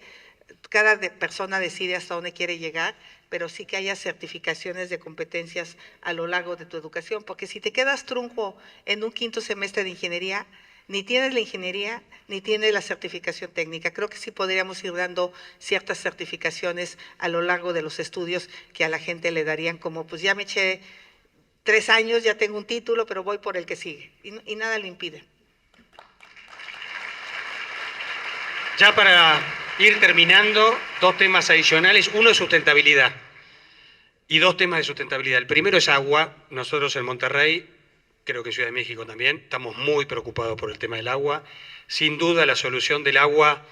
cada persona decide hasta dónde quiere llegar, pero sí que haya certificaciones de competencias a lo largo de tu educación, porque si te quedas trunco en un 5º semestre de ingeniería, ni tienes la ingeniería, ni tienes la certificación técnica. Creo que sí podríamos ir dando ciertas certificaciones a lo largo de los estudios que a la gente le darían como, pues ya me eché 3 años, ya tengo un título, pero voy por el que sigue, y nada lo impide. Ya para ir terminando, 2 temas adicionales. Uno es sustentabilidad y 2 temas de sustentabilidad. El primero es agua. Nosotros en Monterrey, creo que en Ciudad de México también, estamos muy preocupados por el tema del agua. Sin duda la solución del agua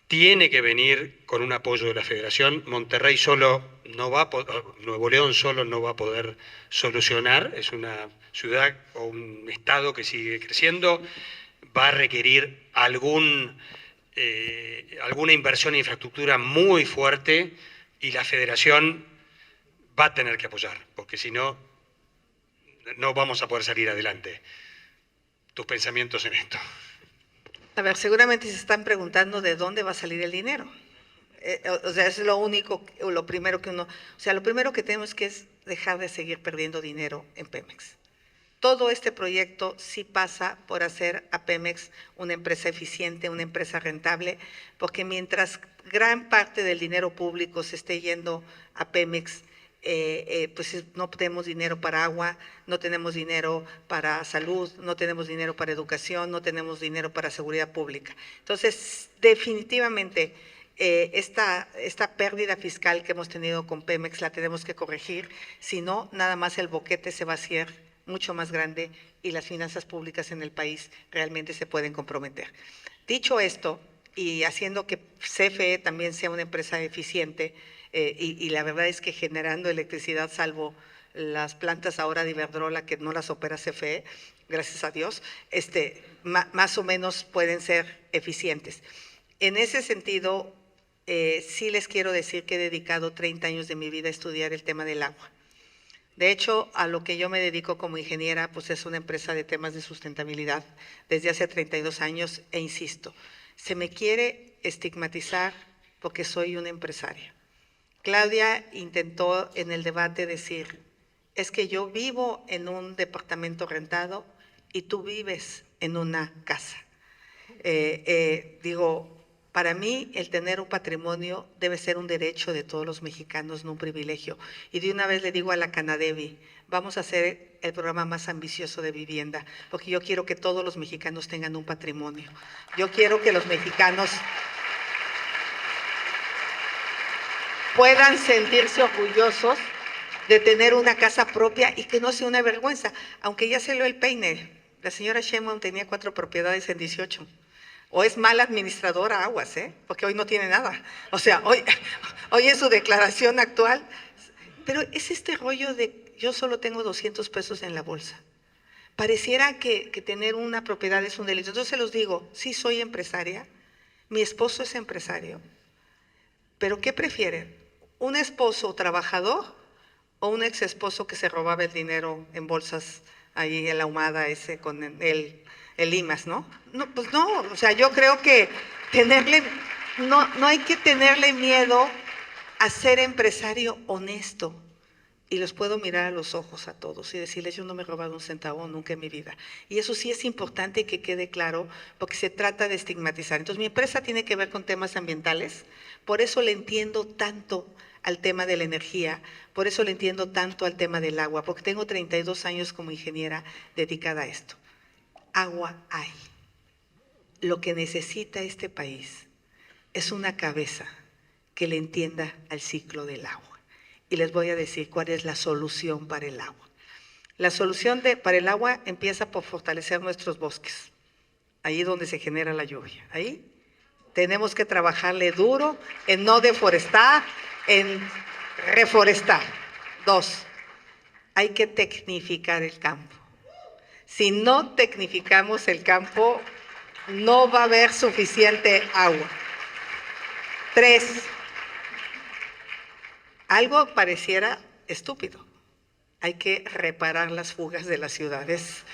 tiene que venir con un apoyo de la Federación. Monterrey solo no va a poder, Nuevo León solo no va a poder solucionar. Es una ciudad o un estado que sigue creciendo. Va a requerir alguna inversión en infraestructura muy fuerte y la Federación va a tener que apoyar, porque si no, no vamos a poder salir adelante. ¿Tus pensamientos en esto? A ver, seguramente se están preguntando de dónde va a salir el dinero. O sea, es lo único, lo primero que uno... O sea, lo primero que tenemos que es dejar de seguir perdiendo dinero en Pemex. Todo este proyecto sí pasa por hacer a Pemex una empresa eficiente, una empresa rentable, porque mientras gran parte del dinero público se esté yendo a Pemex, pues no tenemos dinero para agua, no tenemos dinero para salud, no tenemos dinero para educación, no tenemos dinero para seguridad pública. Entonces, definitivamente, esta pérdida fiscal que hemos tenido con Pemex la tenemos que corregir, si no, nada más el boquete se va a hacer mucho más grande y las finanzas públicas en el país realmente se pueden comprometer. Dicho esto, y haciendo que CFE también sea una empresa eficiente, y la verdad es que generando electricidad, salvo las plantas ahora de Iberdrola que no las opera CFE, gracias a Dios, más o menos pueden ser eficientes. En ese sentido, sí les quiero decir que he dedicado 30 años de mi vida a estudiar el tema del agua. De hecho, a lo que yo me dedico como ingeniera, pues es una empresa de temas de sustentabilidad desde hace 32 años e insisto, se me quiere estigmatizar porque soy una empresaria. Claudia intentó en el debate decir, es que yo vivo en un departamento rentado y tú vives en una casa. Digo, para mí el tener un patrimonio debe ser un derecho de todos los mexicanos, no un privilegio. Y de una vez le digo a la Canadevi, vamos a hacer el programa más ambicioso de vivienda, porque yo quiero que todos los mexicanos tengan un patrimonio. Yo quiero que los mexicanos puedan sentirse orgullosos de tener una casa propia y que no sea una vergüenza, aunque ya se lo el peine. La señora Sheinbaum tenía 4 propiedades en 18. O es mala administradora, aguas, porque hoy no tiene nada. O sea, hoy es su declaración actual. Pero es este rollo de yo solo tengo 200 pesos en la bolsa. Pareciera que tener una propiedad es un delito. Entonces se los digo, sí soy empresaria, mi esposo es empresario, pero ¿qué prefieren? ¿Un esposo trabajador o un ex esposo que se robaba el dinero en bolsas ahí en la Ahumada con el IMAS, ¿no? No, pues no, o sea, yo creo que no hay que tenerle miedo a ser empresario honesto. Y los puedo mirar a los ojos a todos y decirles, yo no me he robado un centavo nunca en mi vida. Y eso sí es importante que quede claro, porque se trata de estigmatizar. Entonces, mi empresa tiene que ver con temas ambientales, por eso le entiendo tanto al tema de la energía, por eso le entiendo tanto al tema del agua, porque tengo 32 años como ingeniera dedicada a esto. Agua hay. Lo que necesita este país es una cabeza que le entienda al ciclo del agua. Y les voy a decir cuál es la solución para el agua. La solución para el agua empieza por fortalecer nuestros bosques, ahí donde se genera la lluvia. Ahí tenemos que trabajarle duro en no deforestar, en reforestar. 2, hay que tecnificar el campo. Si no tecnificamos el campo, no va a haber suficiente agua. 3, algo pareciera estúpido. Hay que reparar las fugas de las ciudades.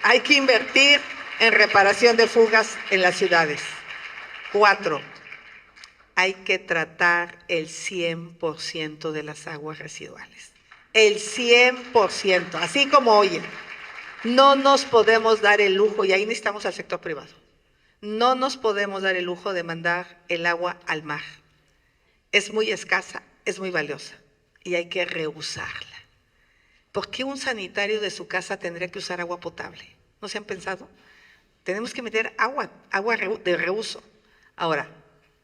Hay que invertir en reparación de fugas en las ciudades. 4, hay que tratar el 100% de las aguas residuales. El 100%, así como oyen. No nos podemos dar el lujo, y ahí necesitamos al sector privado, no nos podemos dar el lujo de mandar el agua al mar. Es muy escasa, es muy valiosa y hay que reusarla. ¿Por qué un sanitario de su casa tendría que usar agua potable? ¿No se han pensado? Tenemos que meter agua de reuso. Ahora,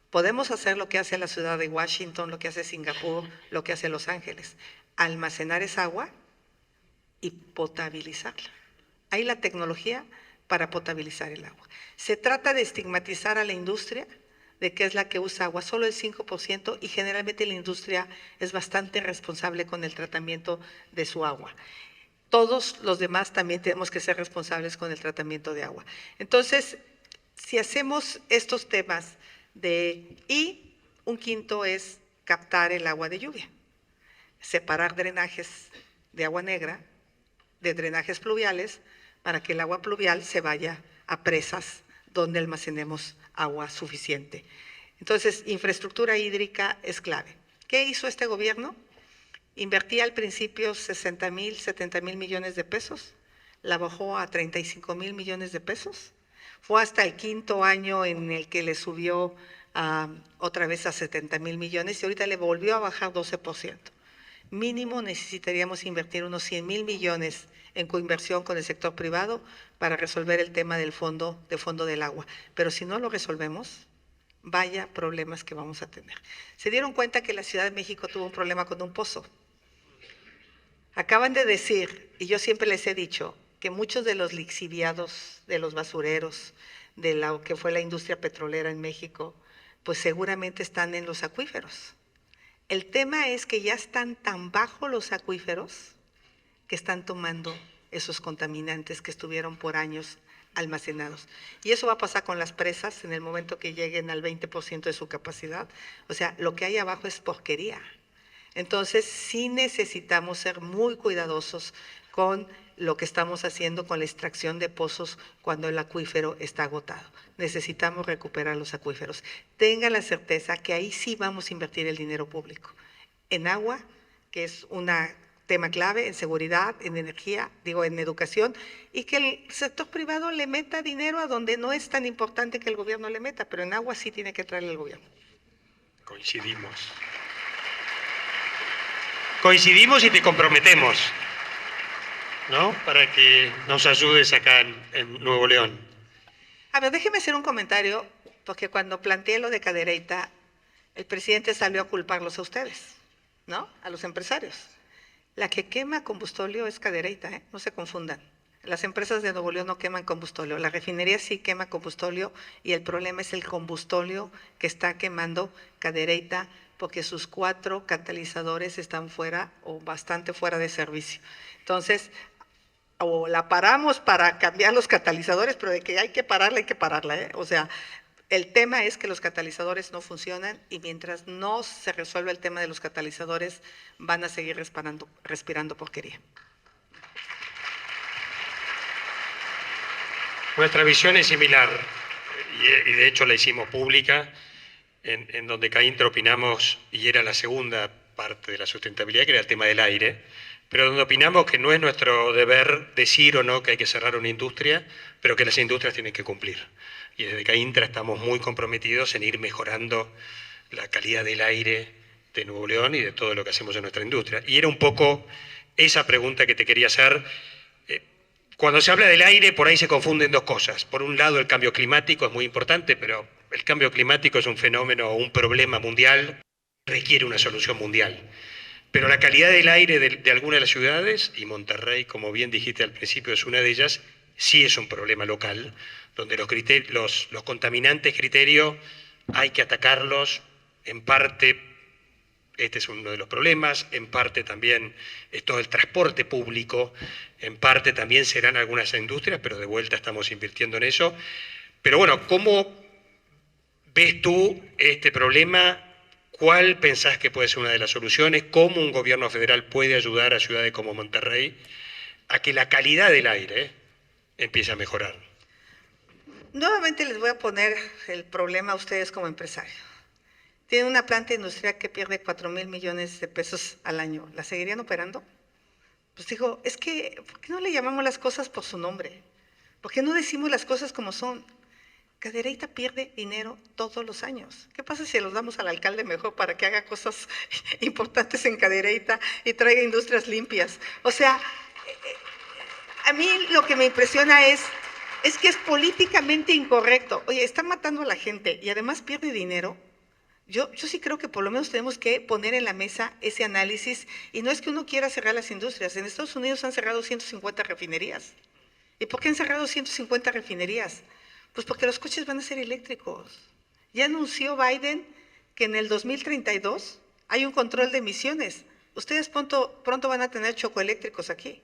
podemos hacer lo que hace la ciudad de Washington, lo que hace Singapur, lo que hace Los Ángeles, almacenar esa agua y potabilizarla. Hay la tecnología para potabilizar el agua. Se trata de estigmatizar a la industria de que es la que usa agua, solo el 5%, y generalmente la industria es bastante responsable con el tratamiento de su agua. Todos los demás también tenemos que ser responsables con el tratamiento de agua. Entonces, si hacemos estos temas y un quinto es captar el agua de lluvia, separar drenajes de agua negra de drenajes pluviales para que el agua pluvial se vaya a presas donde almacenemos agua suficiente. Entonces, infraestructura hídrica es clave. ¿Qué hizo este gobierno? Invertía al principio 60,000, 70,000 millones de pesos, la bajó a 35,000 millones de pesos. Fue hasta el quinto año en el que le subió otra vez a 70,000 millones y ahorita le volvió a bajar 12%. Mínimo necesitaríamos invertir unos 100,000 millones en coinversión con el sector privado para resolver el tema del fondo del agua. Pero si no lo resolvemos, vaya problemas que vamos a tener. ¿Se dieron cuenta que la Ciudad de México tuvo un problema con un pozo? Acaban de decir, y yo siempre les he dicho, que muchos de los lixiviados, de los basureros, de lo que fue la industria petrolera en México, pues seguramente están en los acuíferos. El tema es que ya están tan bajos los acuíferos que están tomando esos contaminantes que estuvieron por años almacenados. Y eso va a pasar con las presas en el momento que lleguen al 20% de su capacidad. O sea, lo que hay abajo es porquería. Entonces, sí necesitamos ser muy cuidadosos con lo que estamos haciendo con la extracción de pozos cuando el acuífero está agotado. Necesitamos recuperar los acuíferos. Tengan la certeza que ahí sí vamos a invertir el dinero público. En agua, que es un tema clave, en seguridad, en energía, en educación, y que el sector privado le meta dinero a donde no es tan importante que el gobierno le meta, pero en agua sí tiene que traerle el gobierno. Coincidimos y te comprometemos, ¿no? Para que nos ayudes acá en Nuevo León. A ver, déjeme hacer un comentario, porque cuando planteé lo de Cadereyta, el presidente salió a culparlos a ustedes, ¿no? A los empresarios. La que quema combustóleo es Cadereyta, no se confundan. Las empresas de Nuevo León no queman combustóleo, la refinería sí quema combustóleo y el problema es el combustóleo que está quemando Cadereyta porque sus 4 catalizadores están fuera o bastante fuera de servicio. Entonces, o la paramos para cambiar los catalizadores, pero de que hay que pararla, O sea, el tema es que los catalizadores no funcionan y mientras no se resuelva el tema de los catalizadores, van a seguir respirando porquería. Nuestra visión es similar y de hecho la hicimos pública, en donde CAINTRA opinamos, y era la segunda parte de la sustentabilidad, que era el tema del aire, pero donde opinamos que no es nuestro deber decir o no que hay que cerrar una industria, pero que las industrias tienen que cumplir. Y desde CAINTRA estamos muy comprometidos en ir mejorando la calidad del aire de Nuevo León y de todo lo que hacemos en nuestra industria. Y era un poco esa pregunta que te quería hacer. Cuando se habla del aire, por ahí se confunden 2 cosas. Por un lado, el cambio climático es muy importante, pero el cambio climático es un fenómeno o un problema mundial, requiere una solución mundial. Pero la calidad del aire de algunas de las ciudades, y Monterrey, como bien dijiste al principio, es una de ellas, sí es un problema local, donde los contaminantes criterio hay que atacarlos, en parte, este es uno de los problemas, en parte también es todo el transporte público, en parte también serán algunas industrias, pero de vuelta estamos invirtiendo en eso. Pero bueno, ¿cómo ves tú este problema? ¿Cuál pensás que puede ser una de las soluciones? ¿Cómo un gobierno federal puede ayudar a ciudades como Monterrey a que la calidad del aire empiece a mejorar? Nuevamente les voy a poner el problema a ustedes como empresarios. Tienen una planta industrial que pierde 4,000 millones de pesos al año. ¿La seguirían operando? Pues digo, es que, ¿por qué no le llamamos las cosas por su nombre? ¿Por qué no decimos las cosas como son? Cadereyta pierde dinero todos los años. ¿Qué pasa si los damos al alcalde mejor para que haga cosas importantes en Cadereyta y traiga industrias limpias? O sea, a mí lo que me impresiona es que es políticamente incorrecto. Oye, está matando a la gente y además pierde dinero. Yo sí creo que por lo menos tenemos que poner en la mesa ese análisis, y no es que uno quiera cerrar las industrias. En Estados Unidos han cerrado 150 refinerías. ¿Y por qué han cerrado 150 refinerías? Pues porque los coches van a ser eléctricos. Ya anunció Biden que en el 2032 hay un control de emisiones. Ustedes pronto van a tener chocoeléctricos aquí.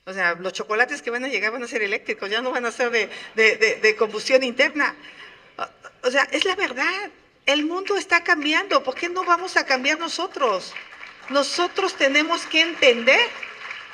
O sea, los chocolates que van a llegar van a ser eléctricos, ya no van a ser de combustión interna. O sea, es la verdad. El mundo está cambiando. ¿Por qué no vamos a cambiar nosotros? Nosotros tenemos que entender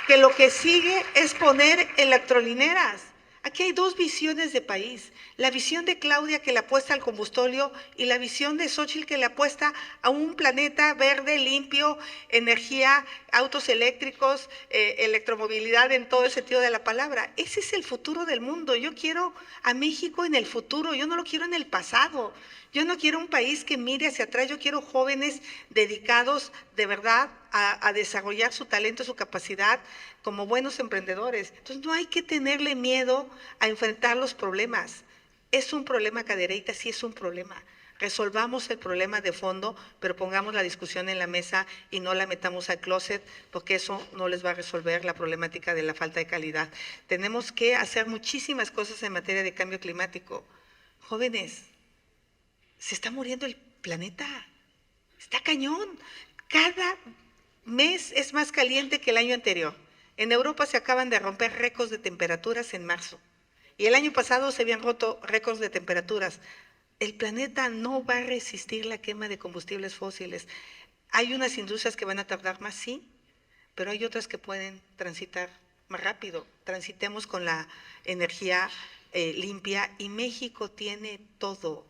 que lo que sigue es poner electrolineras. Aquí hay 2 visiones de país. La visión de Claudia, que le apuesta al combustóleo, y la visión de Xóchitl, que le apuesta a un planeta verde, limpio, energía, autos eléctricos, electromovilidad en todo el sentido de la palabra. Ese es el futuro del mundo. Yo quiero a México en el futuro, yo no lo quiero en el pasado. Yo no quiero un país que mire hacia atrás, yo quiero jóvenes dedicados de verdad a desarrollar su talento, su capacidad como buenos emprendedores. Entonces no hay que tenerle miedo a enfrentar los problemas. Es un problema Cadereyta, sí es un problema. Resolvamos el problema de fondo, pero pongamos la discusión en la mesa y no la metamos al closet, porque eso no les va a resolver la problemática de la falta de calidad. Tenemos que hacer muchísimas cosas en materia de cambio climático. Jóvenes, se está muriendo el planeta. Está cañón. Cada mes es más caliente que el año anterior. En Europa se acaban de romper récords de temperaturas en marzo. Y el año pasado se habían roto récords de temperaturas. El planeta no va a resistir la quema de combustibles fósiles. Hay unas industrias que van a tardar más, sí, pero hay otras que pueden transitar más rápido. Transitemos con la energía limpia y México tiene todo.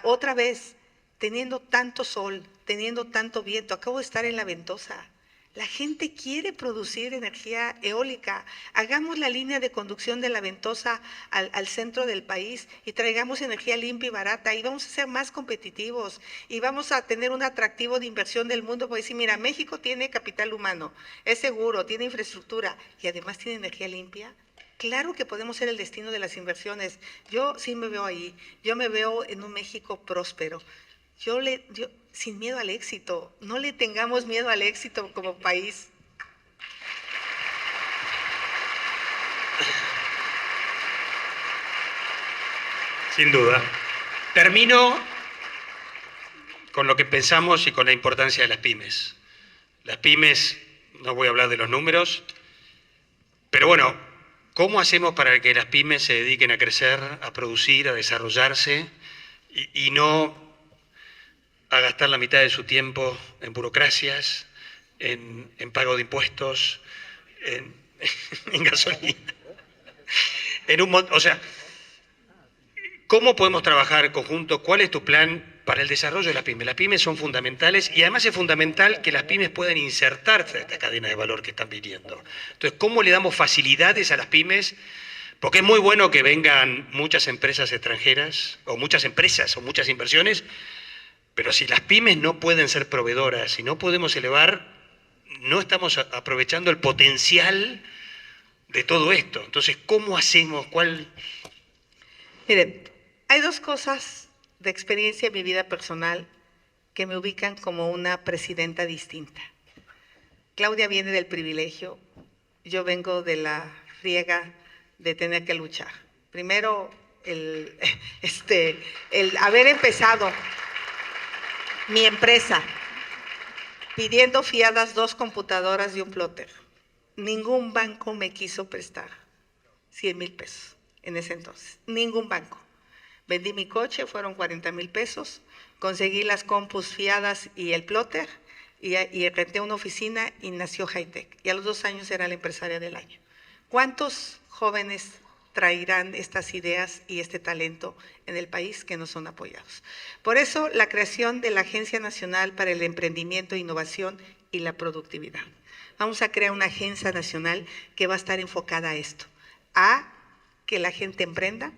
Otra vez, teniendo tanto sol, teniendo tanto viento, acabo de estar en La Ventosa. La gente quiere producir energía eólica. Hagamos la línea de conducción de La Ventosa al centro del país y traigamos energía limpia y barata y vamos a ser más competitivos y vamos a tener un atractivo de inversión del mundo. Porque decir, mira, México tiene capital humano, es seguro, tiene infraestructura y además tiene energía limpia. Claro que podemos ser el destino de las inversiones. Yo sí me veo ahí. Yo me veo en un México próspero. Yo sin miedo al éxito, no le tengamos miedo al éxito como país. Sin duda. Termino con lo que pensamos y con la importancia de las pymes. Las pymes, no voy a hablar de los números, pero bueno, ¿cómo hacemos para que las pymes se dediquen a crecer, a producir, a desarrollarse y no a gastar la mitad de su tiempo en burocracias, en pago de impuestos, en gasolina? O sea, ¿cómo podemos trabajar en conjunto? ¿Cuál es tu plan para el desarrollo de las pymes? Las pymes son fundamentales y además es fundamental que las pymes puedan insertarse en esta cadena de valor que están viviendo. Entonces, ¿cómo le damos facilidades a las pymes? Porque es muy bueno que vengan muchas empresas extranjeras, o muchas empresas, o muchas inversiones, pero si las pymes no pueden ser proveedoras, si no podemos elevar, no estamos aprovechando el potencial de todo esto. Entonces, ¿cómo hacemos? Miren, hay dos cosas de experiencia en mi vida personal que me ubican como una presidenta distinta. Claudia viene del privilegio, yo vengo de la friega de tener que luchar. Primero, el haber empezado mi empresa pidiendo fiadas 2 computadoras y un plotter. Ningún banco me quiso prestar 100,000 pesos en ese entonces. Ningún banco. Vendí mi coche, fueron 40,000 pesos. Conseguí las compus fiadas y el plotter y renté una oficina y nació Hightech. Y a los 2 años era la empresaria del año. ¿Cuántos jóvenes traerán estas ideas y este talento en el país que no son apoyados? Por eso, la creación de la Agencia Nacional para el Emprendimiento, Innovación y la Productividad. Vamos a crear una agencia nacional que va a estar enfocada a esto, a que la gente emprenda,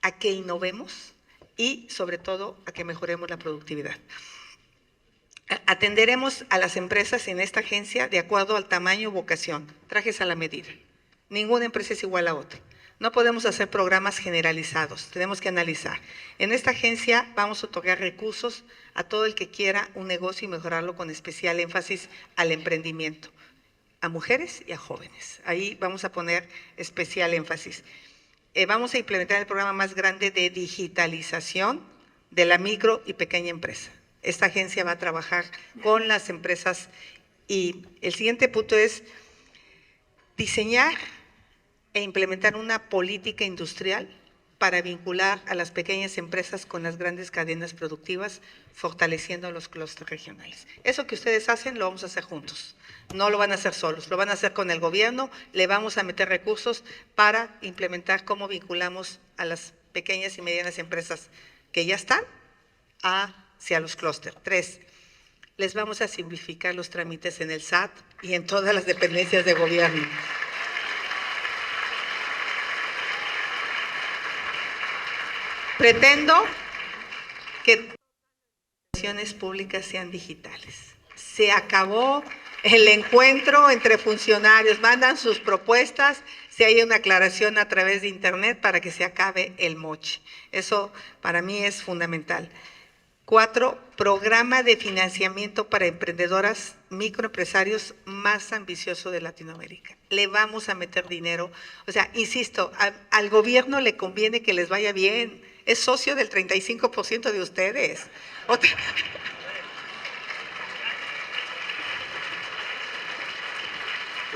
a que innovemos y, sobre todo, a que mejoremos la productividad. Atenderemos a las empresas en esta agencia de acuerdo al tamaño o vocación, trajes a la medida. Ninguna empresa es igual a otra. No podemos hacer programas generalizados, tenemos que analizar. En esta agencia vamos a otorgar recursos a todo el que quiera un negocio y mejorarlo con especial énfasis al emprendimiento, a mujeres y a jóvenes. Ahí vamos a poner especial énfasis. Vamos a implementar el programa más grande de digitalización de la micro y pequeña empresa. Esta agencia va a trabajar con las empresas y el siguiente punto es diseñar e implementar una política industrial para vincular a las pequeñas empresas con las grandes cadenas productivas, fortaleciendo los clústeres regionales. Eso que ustedes hacen lo vamos a hacer juntos. No lo van a hacer solos, lo van a hacer con el gobierno, le vamos a meter recursos para implementar cómo vinculamos a las pequeñas y medianas empresas que ya están hacia los clústeres. 3, les vamos a simplificar los trámites en el SAT y en todas las dependencias de gobierno. Pretendo que las relaciones públicas sean digitales. Se acabó el encuentro entre funcionarios, mandan sus propuestas, si hay una aclaración a través de internet para que se acabe el moche. Eso para mí es fundamental. 4, programa de financiamiento para emprendedoras, microempresarios más ambicioso de Latinoamérica. Le vamos a meter dinero. O sea, insisto, al gobierno le conviene que les vaya bien. Es socio del 35% de ustedes.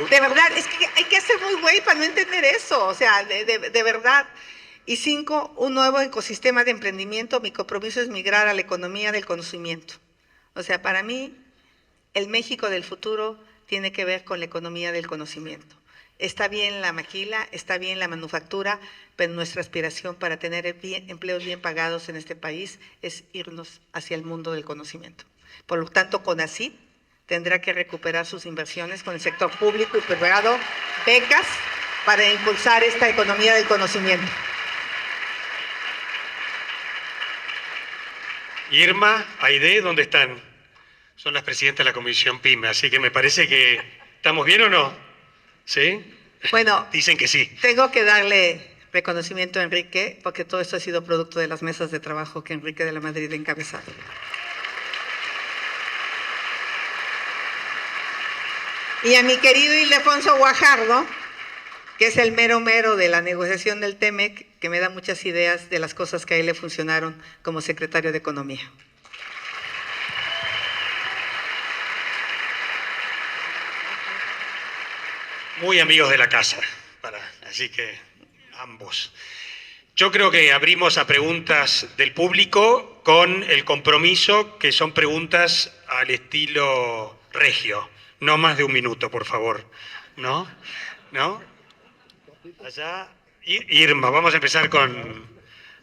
De verdad, es que hay que ser muy güey para no entender eso. O sea, de verdad. Y 5, un nuevo ecosistema de emprendimiento. Mi compromiso es migrar a la economía del conocimiento. O sea, para mí, el México del futuro tiene que ver con la economía del conocimiento. Está bien la maquila, está bien la manufactura, pero nuestra aspiración para tener empleos bien pagados en este país es irnos hacia el mundo del conocimiento. Por lo tanto, CONACYT tendrá que recuperar sus inversiones con el sector público y privado, becas para impulsar esta economía del conocimiento. Irma, Aide, ¿dónde están? Son las presidentas de la Comisión PYME, así que me parece que ¿estamos bien o no? ¿Sí? Bueno, dicen que sí. Tengo que darle reconocimiento a Enrique, porque todo esto ha sido producto de las mesas de trabajo que Enrique de la Madrid ha encabezado. Y a mi querido Ildefonso Guajardo, que es el mero mero de la negociación del TEMEC, que me da muchas ideas de las cosas que a él le funcionaron como secretario de Economía. Muy amigos de la casa, así que ambos. Yo creo que abrimos a preguntas del público con el compromiso que son preguntas al estilo regio. No más de un minuto, por favor. ¿No? ¿No? Allá. Irma, vamos a empezar con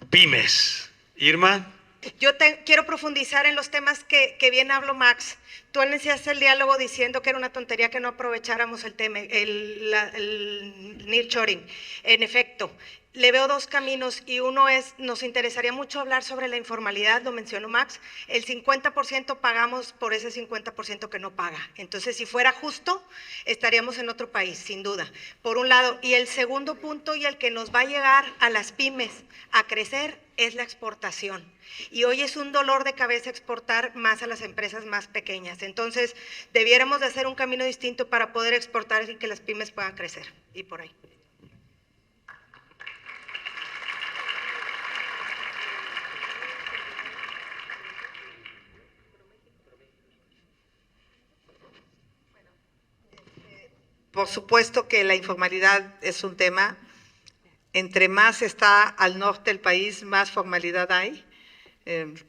pymes. Irma. Yo quiero profundizar en los temas que bien habló Max. Tú iniciaste el diálogo diciendo que era una tontería que no aprovecháramos el tema, el nearshoring. En efecto, le veo dos caminos y uno es, nos interesaría mucho hablar sobre la informalidad, lo mencionó Max, el 50% pagamos por ese 50% que no paga. Entonces, si fuera justo, estaríamos en otro país, sin duda, por un lado. Y el segundo punto y el que nos va a llegar a las pymes a crecer es la exportación. Y hoy es un dolor de cabeza exportar más a las empresas más pequeñas. Entonces, debiéramos de hacer un camino distinto para poder exportar y que las pymes puedan crecer. Y por ahí. Por supuesto que la informalidad es un tema. Entre más está al norte del país, más formalidad hay.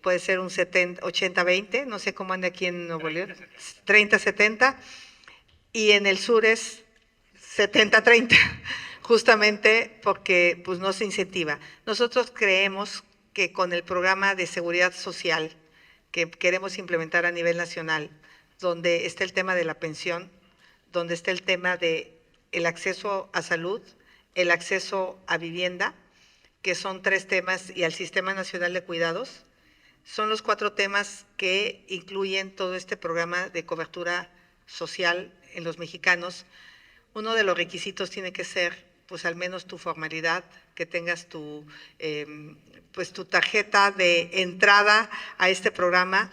Puede ser un 80-20, no sé cómo anda aquí en Nuevo León, 30-70, y en el sur es 70-30, justamente porque pues, no se incentiva. Nosotros creemos que con el programa de seguridad social que queremos implementar a nivel nacional, donde está el tema de la pensión, donde está el tema de el acceso a salud, el acceso a vivienda, que son 3 temas, y al Sistema Nacional de Cuidados, son los 4 temas que incluyen todo este programa de cobertura social en los mexicanos. Uno de los requisitos tiene que ser, pues al menos tu formalidad, que tengas tu tarjeta de entrada a este programa,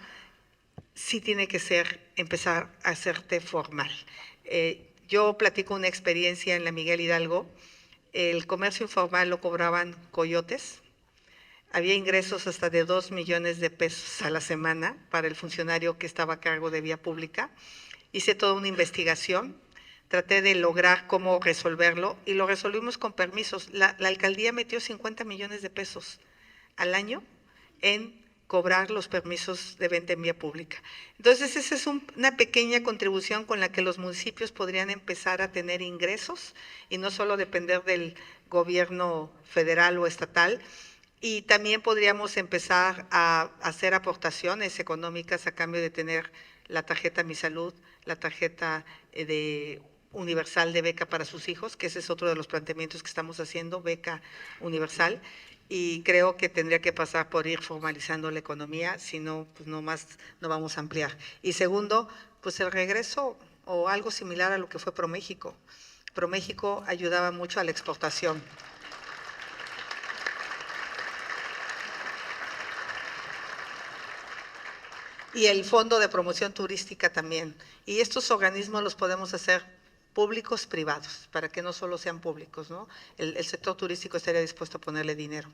sí tiene que ser empezar a hacerte formal. Yo platico una experiencia en la Miguel Hidalgo. El comercio informal lo cobraban coyotes. Había ingresos hasta de 2 millones de pesos a la semana para el funcionario que estaba a cargo de vía pública. Hice toda una investigación, traté de lograr cómo resolverlo y lo resolvimos con permisos. La alcaldía metió 50 millones de pesos al año en cobrar los permisos de venta en vía pública. Entonces, esa es una pequeña contribución con la que los municipios podrían empezar a tener ingresos y no solo depender del gobierno federal o estatal. Y también podríamos empezar a hacer aportaciones económicas a cambio de tener la tarjeta Mi Salud, la tarjeta universal de beca para sus hijos, que ese es otro de los planteamientos que estamos haciendo, beca universal. Y creo que tendría que pasar por ir formalizando la economía, si no, pues no vamos a ampliar. Y segundo, pues el regreso o algo similar a lo que fue ProMéxico. ProMéxico ayudaba mucho a la exportación. y el Fondo de Promoción Turística también. Y estos organismos los podemos hacer públicos, privados, para que no solo sean públicos, ¿no? El sector turístico estaría dispuesto a ponerle dinero.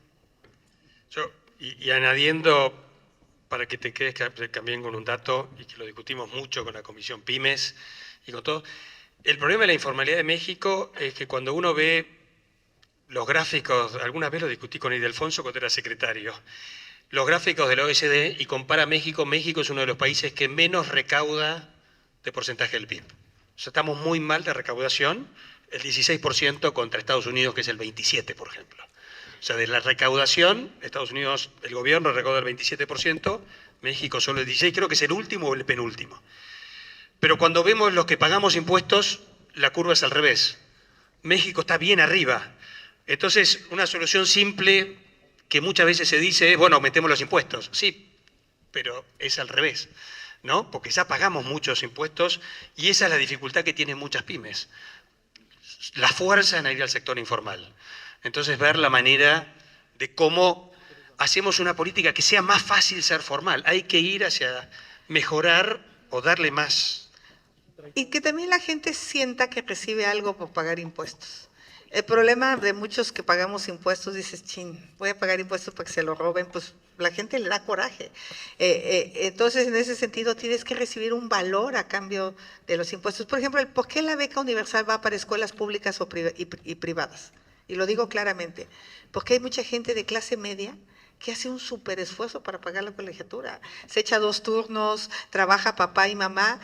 Y añadiendo, para que te quedes también con un dato, y que lo discutimos mucho con la Comisión Pymes y con todo, el problema de la informalidad de México es que cuando uno ve los gráficos, alguna vez lo discutí con Ildefonso cuando era secretario, los gráficos de la OECD y compara México, México es uno de los países que menos recauda de porcentaje del PIB. O sea, estamos muy mal de recaudación, el 16% contra Estados Unidos, que es el 27%, por ejemplo. O sea, de la recaudación, Estados Unidos, el gobierno recauda el 27%, México solo el 16%, creo que es el último o el penúltimo. Pero cuando vemos los que pagamos impuestos, la curva es al revés. México está bien arriba. Entonces, una solución simple que muchas veces se dice es, bueno, aumentemos los impuestos. Sí, pero es al revés, ¿no? Porque ya pagamos muchos impuestos y esa es la dificultad que tienen muchas pymes. La fuerza en ir al sector informal. Entonces, ver la manera de cómo hacemos una política que sea más fácil ser formal. Hay que ir hacia mejorar o darle más. Y que también la gente sienta que recibe algo por pagar impuestos. El problema de muchos que pagamos impuestos, dices, chin, voy a pagar impuestos para que se lo roben, pues la gente le da coraje. Entonces, en ese sentido, tienes que recibir un valor a cambio de los impuestos. Por ejemplo, ¿por qué la beca universal va para escuelas públicas y privadas? Y lo digo claramente, porque hay mucha gente de clase media que hace un súper esfuerzo para pagar la colegiatura. Se echa 2 turnos, trabaja papá y mamá,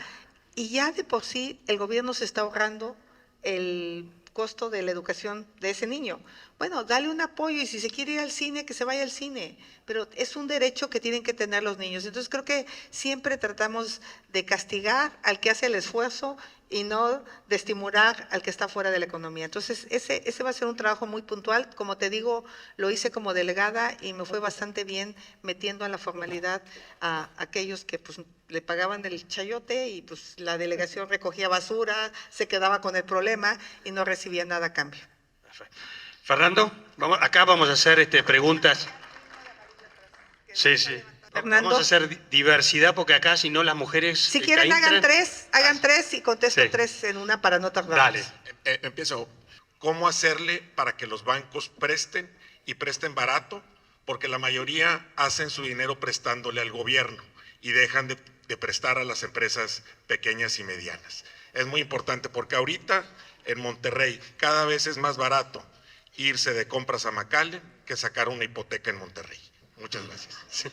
y ya de por sí el gobierno se está ahorrando el costo de la educación de ese niño. Bueno, dale un apoyo y si se quiere ir al cine, que se vaya al cine, pero es un derecho que tienen que tener los niños. Entonces creo que siempre tratamos de castigar al que hace el esfuerzo y no de estimular al que está fuera de la economía. Entonces ese va a ser un trabajo muy puntual. Como te digo, lo hice como delegada y me fue bastante bien metiendo a la formalidad a aquellos que pues le pagaban el chayote y pues la delegación recogía basura, se quedaba con el problema y no recibía nada a cambio. Fernando, acá vamos a hacer preguntas. Sí, sí. Fernando. Vamos a hacer diversidad porque acá si no las mujeres... Si quieren hagan tres y contesto Sí. 3 en una para no tardarnos. Dale. Empiezo. ¿Cómo hacerle para que los bancos presten y presten barato? Porque la mayoría hacen su dinero prestándole al gobierno y dejan de prestar a las empresas pequeñas y medianas. Es muy importante porque ahorita en Monterrey cada vez es más barato irse de compras a McAllen que sacar una hipoteca en Monterrey. Muchas gracias. Sí.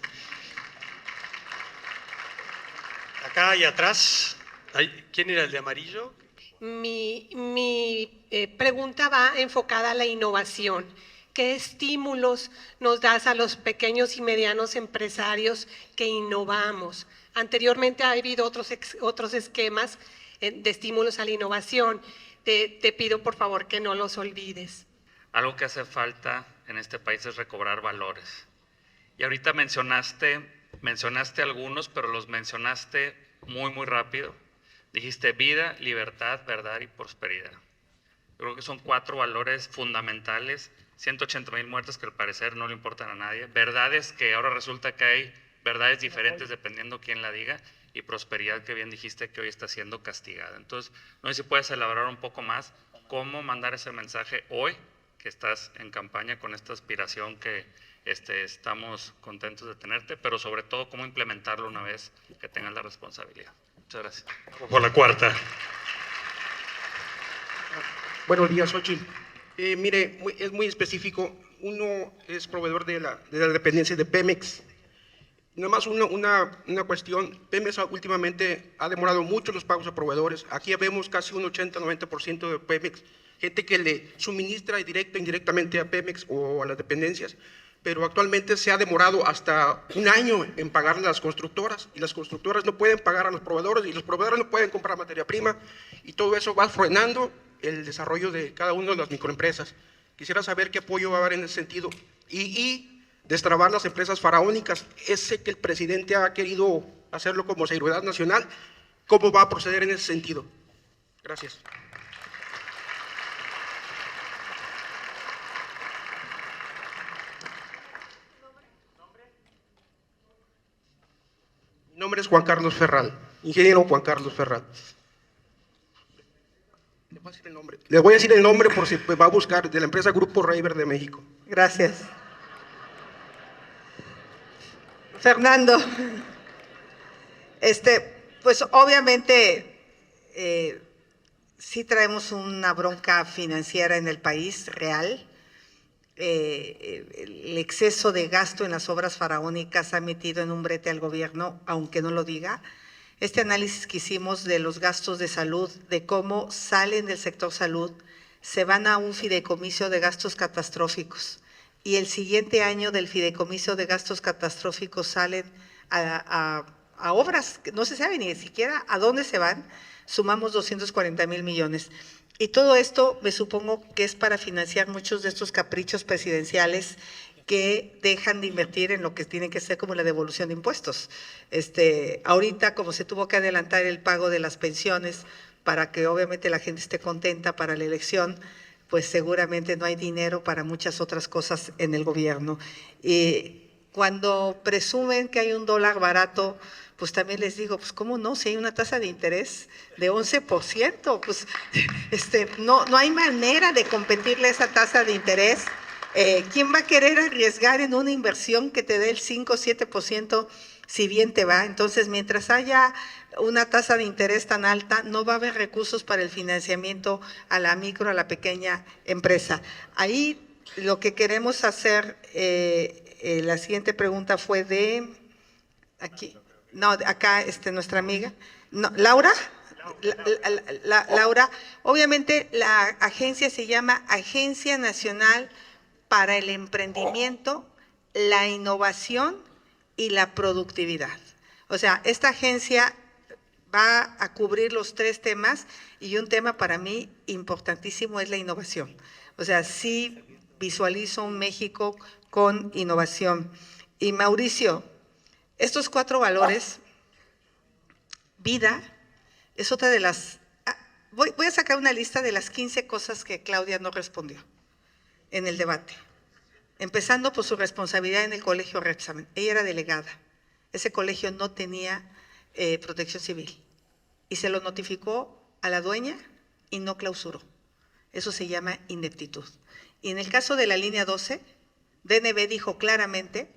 Acá y atrás, ¿quién era el de amarillo? Mi pregunta va enfocada a la innovación. ¿Qué estímulos nos das a los pequeños y medianos empresarios que innovamos? Anteriormente ha habido otros esquemas de estímulos a la innovación. Te pido por favor que no los olvides. Algo que hace falta en este país es recobrar valores. Y ahorita mencionaste algunos, pero los mencionaste muy rápido. Dijiste vida, libertad, verdad y prosperidad. Yo creo que son 4 valores fundamentales. 180,000 muertes que al parecer no le importan a nadie. Verdades que ahora resulta que hay verdades diferentes dependiendo quién la diga. Y prosperidad que bien dijiste que hoy está siendo castigada. Entonces, no sé si puedes elaborar un poco más cómo mandar ese mensaje hoy que estás en campaña con esta aspiración que estamos contentos de tenerte, pero sobre todo cómo implementarlo una vez que tengas la responsabilidad. Muchas gracias. Vamos por la cuarta. Buenos días, Xochitl. Mire, es muy específico. Uno es proveedor de la dependencia de Pemex. Nada más una cuestión. Pemex últimamente ha demorado mucho los pagos a proveedores. Aquí vemos casi un 80-90% de Pemex, gente que le suministra directa e indirectamente a Pemex o a las dependencias, pero actualmente se ha demorado hasta un año en pagar a las constructoras y las constructoras no pueden pagar a los proveedores y los proveedores no pueden comprar materia prima y todo eso va frenando el desarrollo de cada una de las microempresas. Quisiera saber qué apoyo va a haber en ese sentido y destrabar las empresas faraónicas, ese que el presidente ha querido hacerlo como seguridad nacional, ¿cómo va a proceder en ese sentido? Gracias. Mi nombre es Juan Carlos Ferral, ingeniero Juan Carlos Ferral. Le voy a decir el nombre por si va a buscar, de la empresa Grupo Reiber de México. Gracias. Fernando, pues obviamente sí traemos una bronca financiera en el país real. El exceso de gasto en las obras faraónicas ha metido en un brete al gobierno, aunque no lo diga. Este análisis que hicimos de los gastos de salud, de cómo salen del sector salud, se van a un fideicomiso de gastos catastróficos. Y el siguiente año del fideicomiso de gastos catastróficos salen a obras que no se sabe ni siquiera a dónde se van. Sumamos 240,000 millones. Y todo esto me supongo que es para financiar muchos de estos caprichos presidenciales que dejan de invertir en lo que tiene que ser como la devolución de impuestos. Ahorita, como se tuvo que adelantar el pago de las pensiones para que obviamente la gente esté contenta para la elección, pues seguramente no hay dinero para muchas otras cosas en el gobierno. Y cuando presumen que hay un dólar barato, pues también les digo, pues cómo no, si hay una tasa de interés de 11%, pues no hay manera de competirle esa tasa de interés. ¿Quién va a querer arriesgar en una inversión que te dé el 5 o 7% si bien te va? Entonces, mientras haya una tasa de interés tan alta, no va a haber recursos para el financiamiento a la micro, a la pequeña empresa. Ahí lo que queremos hacer, la siguiente pregunta fue de, aquí, no, acá nuestra amiga, no, Laura. Laura, obviamente la agencia se llama Agencia Nacional para el Emprendimiento, la Innovación y la Productividad. O sea, esta agencia va a cubrir los 3 temas y un tema para mí importantísimo es la innovación. O sea, sí visualizo un México con innovación. Y Mauricio, estos 4 valores, vida, es otra de las… Voy a sacar una lista de las 15 cosas que Claudia no respondió en el debate, empezando por su responsabilidad en el colegio Repsamen. Ella era delegada, ese colegio no tenía protección civil y se lo notificó a la dueña y no clausuró. Eso se llama ineptitud. Y en el caso de la línea 12, DNB dijo claramente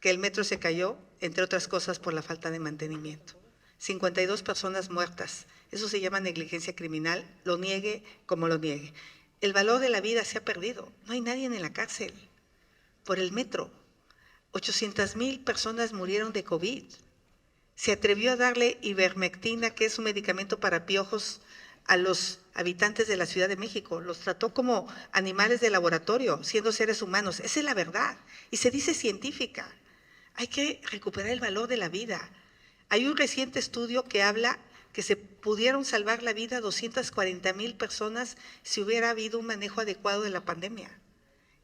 que el metro se cayó, entre otras cosas, por la falta de mantenimiento. 52 personas muertas, eso se llama negligencia criminal, lo niegue como lo niegue. El valor de la vida se ha perdido, no hay nadie en la cárcel por el metro. 800,000 personas murieron de COVID. Se atrevió a darle ivermectina, que es un medicamento para piojos, a los habitantes de la Ciudad de México. Los trató como animales de laboratorio, siendo seres humanos. Esa es la verdad y se dice científica. Hay que recuperar el valor de la vida. Hay un reciente estudio que habla que se pudieron salvar la vida a 240,000 personas si hubiera habido un manejo adecuado de la pandemia.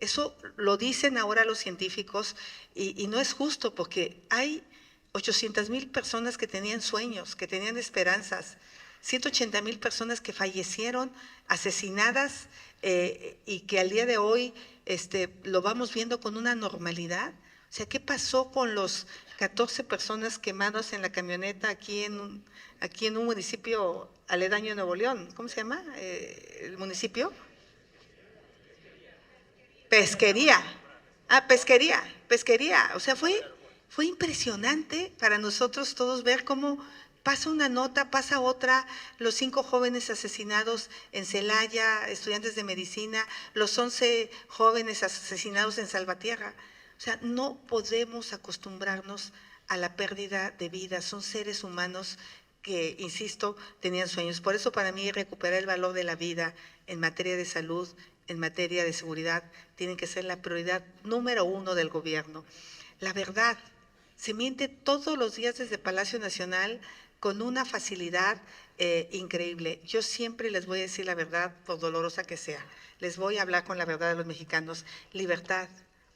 Eso lo dicen ahora los científicos y no es justo porque hay 800,000 personas que tenían sueños, que tenían esperanzas, 180,000 personas que fallecieron asesinadas y que al día de hoy lo vamos viendo con una normalidad. O sea, ¿qué pasó con los 14 personas quemadas en la camioneta aquí en un municipio aledaño de Nuevo León? ¿Cómo se llama el municipio? Pesquería. Pesquería. O sea, fue impresionante para nosotros todos ver cómo pasa una nota, pasa otra, los 5 jóvenes asesinados en Celaya, estudiantes de medicina, los 11 jóvenes asesinados en Salvatierra. O sea, no podemos acostumbrarnos a la pérdida de vida. Son seres humanos que, insisto, tenían sueños. Por eso para mí recuperar el valor de la vida en materia de salud, en materia de seguridad, tiene que ser la prioridad número 1 del gobierno. La verdad, se miente todos los días desde Palacio Nacional con una facilidad increíble. Yo siempre les voy a decir la verdad, por dolorosa que sea. Les voy a hablar con la verdad de los mexicanos. Libertad.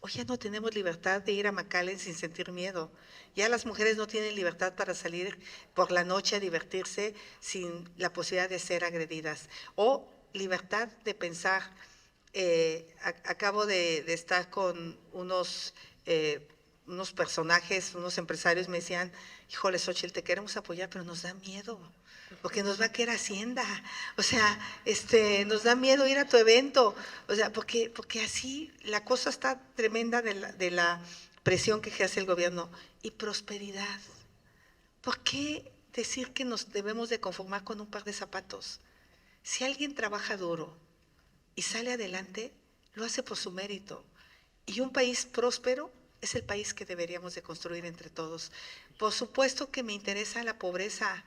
Hoy ya no tenemos libertad de ir a McAllen sin sentir miedo. Ya las mujeres no tienen libertad para salir por la noche a divertirse sin la posibilidad de ser agredidas. O libertad de pensar. Acabo de estar con unos unos personajes, unos empresarios me decían, híjole, Xochitl, te queremos apoyar, pero nos da miedo, porque nos va a querer Hacienda, o sea, nos da miedo ir a tu evento, o sea, porque así la cosa está tremenda de la presión que ejerce el gobierno. Y prosperidad. ¿Por qué decir que nos debemos de conformar con un par de zapatos? Si alguien trabaja duro y sale adelante, lo hace por su mérito. Y un país próspero es el país que deberíamos de construir entre todos. Por supuesto que me interesa la pobreza,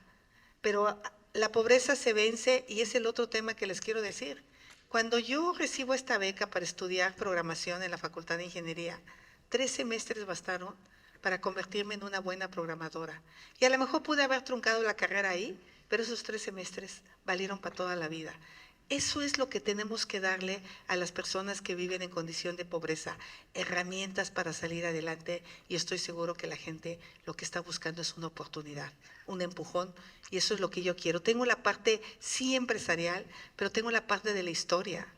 pero la pobreza se vence y es el otro tema que les quiero decir. Cuando yo recibo esta beca para estudiar programación en la Facultad de Ingeniería, 3 semestres bastaron para convertirme en una buena programadora. Y a lo mejor pude haber truncado la carrera ahí, pero esos 3 semestres valieron para toda la vida. Eso es lo que tenemos que darle a las personas que viven en condición de pobreza, herramientas para salir adelante, y estoy seguro que la gente lo que está buscando es una oportunidad, un empujón, y eso es lo que yo quiero. Tengo la parte sí empresarial, pero tengo la parte de la historia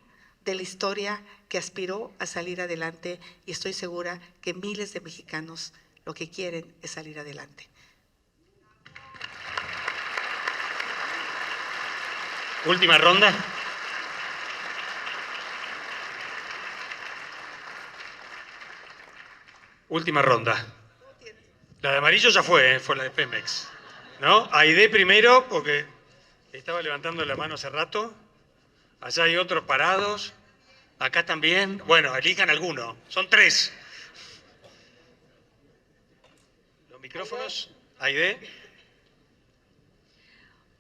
que aspiró a salir adelante, y estoy segura que miles de mexicanos lo que quieren es salir adelante. Última ronda. Última ronda. La de amarillo ya fue la de Pemex. ¿No? Aide primero, porque estaba levantando la mano hace rato. Allá hay otros parados. Acá también. Bueno, elijan alguno. Son 3. Los micrófonos. Aide.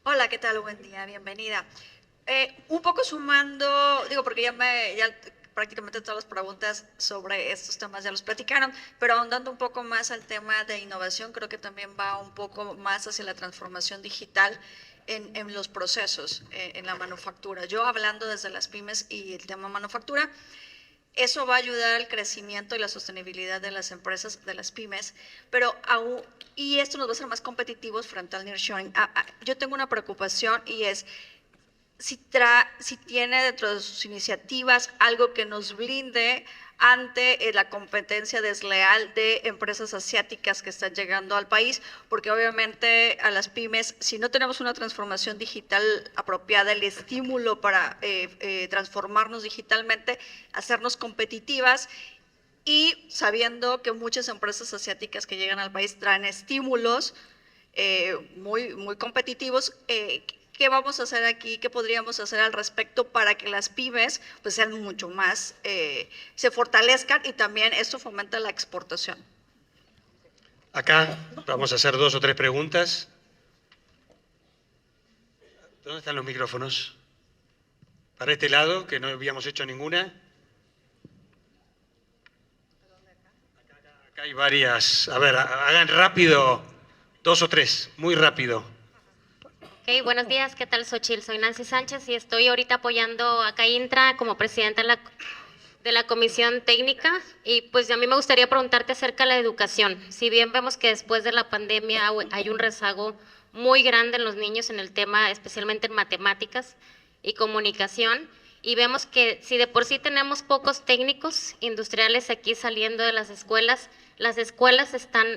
Hola, ¿qué tal? Buen día, bienvenida. Un poco sumando, digo, porque ya prácticamente todas las preguntas sobre estos temas ya los platicaron, pero ahondando un poco más al tema de innovación, creo que también va un poco más hacia la transformación digital en los procesos, en la manufactura. Yo hablando desde las pymes y el tema manufactura, eso va a ayudar al crecimiento y la sostenibilidad de las empresas, de las pymes, pero y esto nos va a hacer más competitivos frente al nearshoring. Yo tengo una preocupación y es si tiene dentro de sus iniciativas algo que nos blinde ante la competencia desleal de empresas asiáticas que están llegando al país, porque obviamente a las pymes, si no tenemos una transformación digital apropiada, el estímulo para transformarnos digitalmente, hacernos competitivas, y sabiendo que muchas empresas asiáticas que llegan al país traen estímulos muy competitivos, ¿qué vamos a hacer aquí? ¿Qué podríamos hacer al respecto para que las pymes pues sean mucho más, se fortalezcan, y también esto fomenta la exportación? Acá vamos a hacer 2 o 3 preguntas. ¿Dónde están los micrófonos? Para este lado, que no habíamos hecho ninguna. Acá hay varias. A ver, hagan rápido 2 o 3, muy rápido. Okay, buenos días, ¿qué tal, Xochitl? Soy Nancy Sánchez y estoy ahorita apoyando acá Intra como presidenta de la Comisión Técnica, y pues a mí me gustaría preguntarte acerca de la educación. Si bien vemos que después de la pandemia hay un rezago muy grande en los niños en el tema, especialmente en matemáticas y comunicación, y vemos que si de por sí tenemos pocos técnicos industriales aquí saliendo de las escuelas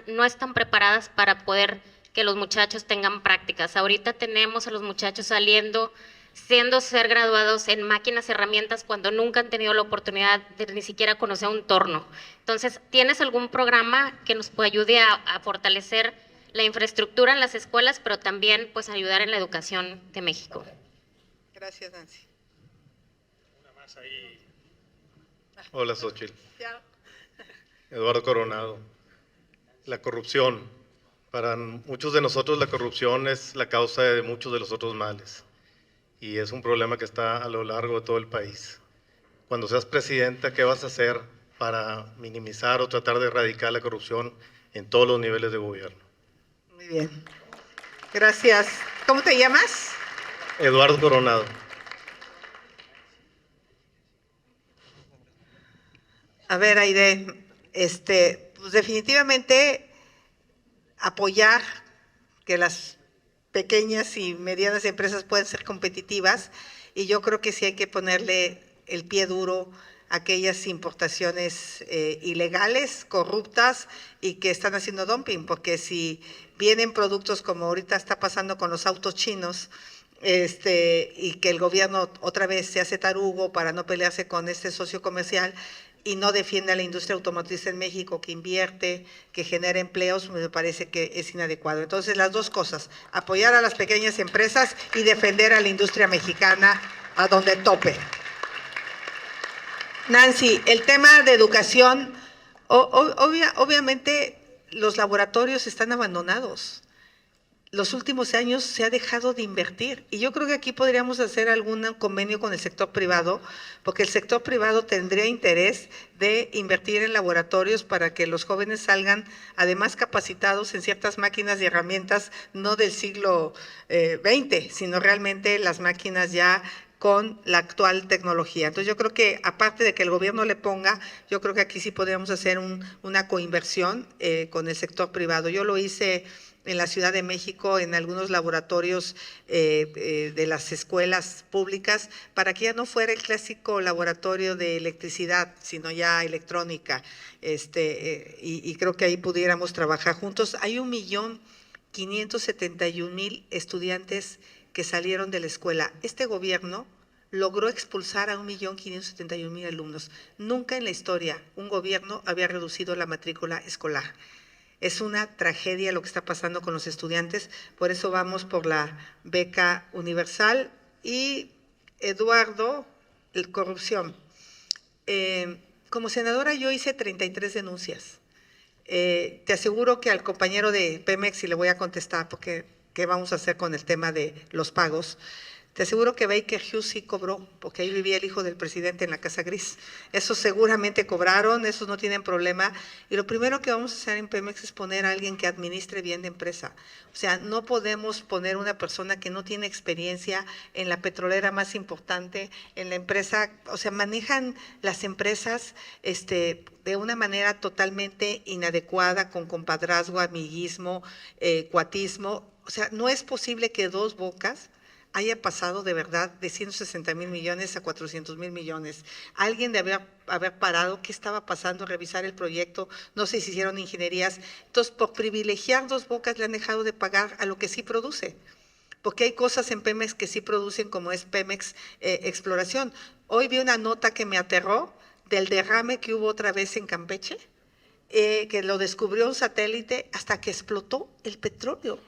no están preparadas para poder que los muchachos tengan prácticas. Ahorita tenemos a los muchachos saliendo, ser graduados en máquinas, herramientas, cuando nunca han tenido la oportunidad de ni siquiera conocer un torno. Entonces, ¿tienes algún programa que nos pueda ayude a fortalecer la infraestructura en las escuelas, pero también pues ayudar en la educación de México? Gracias, Nancy. Una más ahí. Hola, Xochitl. Eduardo Coronado. La corrupción. Para muchos de nosotros la corrupción es la causa de muchos de los otros males, y es un problema que está a lo largo de todo el país. Cuando seas presidenta, ¿qué vas a hacer para minimizar o tratar de erradicar la corrupción en todos los niveles de gobierno? Muy bien. Gracias. ¿Cómo te llamas? Eduardo Coronado. A ver, Aide, pues definitivamente apoyar que las pequeñas y medianas empresas puedan ser competitivas, y yo creo que sí hay que ponerle el pie duro aquellas importaciones ilegales, corruptas y que están haciendo dumping, porque si vienen productos como ahorita está pasando con los autos chinos, y que el gobierno otra vez se hace tarugo para no pelearse con este socio comercial y no defiende a la industria automotriz en México, que invierte, que genera empleos, me parece que es inadecuado. Entonces, las dos cosas, apoyar a las pequeñas empresas y defender a la industria mexicana a donde tope. Nancy, el tema de educación, obviamente los laboratorios están abandonados. Los últimos años se ha dejado de invertir y yo creo que aquí podríamos hacer algún convenio con el sector privado, porque el sector privado tendría interés de invertir en laboratorios para que los jóvenes salgan además capacitados en ciertas máquinas y herramientas, no del siglo XX, sino realmente las máquinas ya con la actual tecnología. Entonces yo creo que aparte de que el gobierno le ponga, yo creo que aquí sí podríamos hacer una coinversión con el sector privado. Yo lo hice en la Ciudad de México, en algunos laboratorios de las escuelas públicas, para que ya no fuera el clásico laboratorio de electricidad, sino ya electrónica, y creo que ahí pudiéramos trabajar juntos. Hay 1.571.000 estudiantes que salieron de la escuela. Este gobierno logró expulsar a 1.571.000 alumnos. Nunca en la historia un gobierno había reducido la matrícula escolar. Es una tragedia lo que está pasando con los estudiantes, por eso vamos por la beca universal. Y Eduardo, corrupción. Como senadora yo hice 33 denuncias. Te aseguro que al compañero de Pemex, y le voy a contestar porque qué vamos a hacer con el tema de los pagos, te aseguro que Baker Hughes sí cobró, porque ahí vivía el hijo del presidente en la Casa Gris. Esos seguramente cobraron, esos no tienen problema. Y lo primero que vamos a hacer en Pemex es poner a alguien que administre bien la empresa. O sea, no podemos poner una persona que no tiene experiencia en la petrolera más importante, en la empresa, o sea, manejan las empresas de una manera totalmente inadecuada, con compadrazgo, amiguismo, cuatismo. O sea, no es posible que Dos Bocas haya pasado de verdad de 160,000 millones a 400,000 millones. Alguien debe haber parado qué estaba pasando, revisar el proyecto, no sé si hicieron ingenierías. Entonces, por privilegiar Dos Bocas le han dejado de pagar a lo que sí produce, porque hay cosas en Pemex que sí producen, como es Pemex Exploración. Hoy vi una nota que me aterró del derrame que hubo otra vez en Campeche, que lo descubrió un satélite hasta que explotó el petróleo.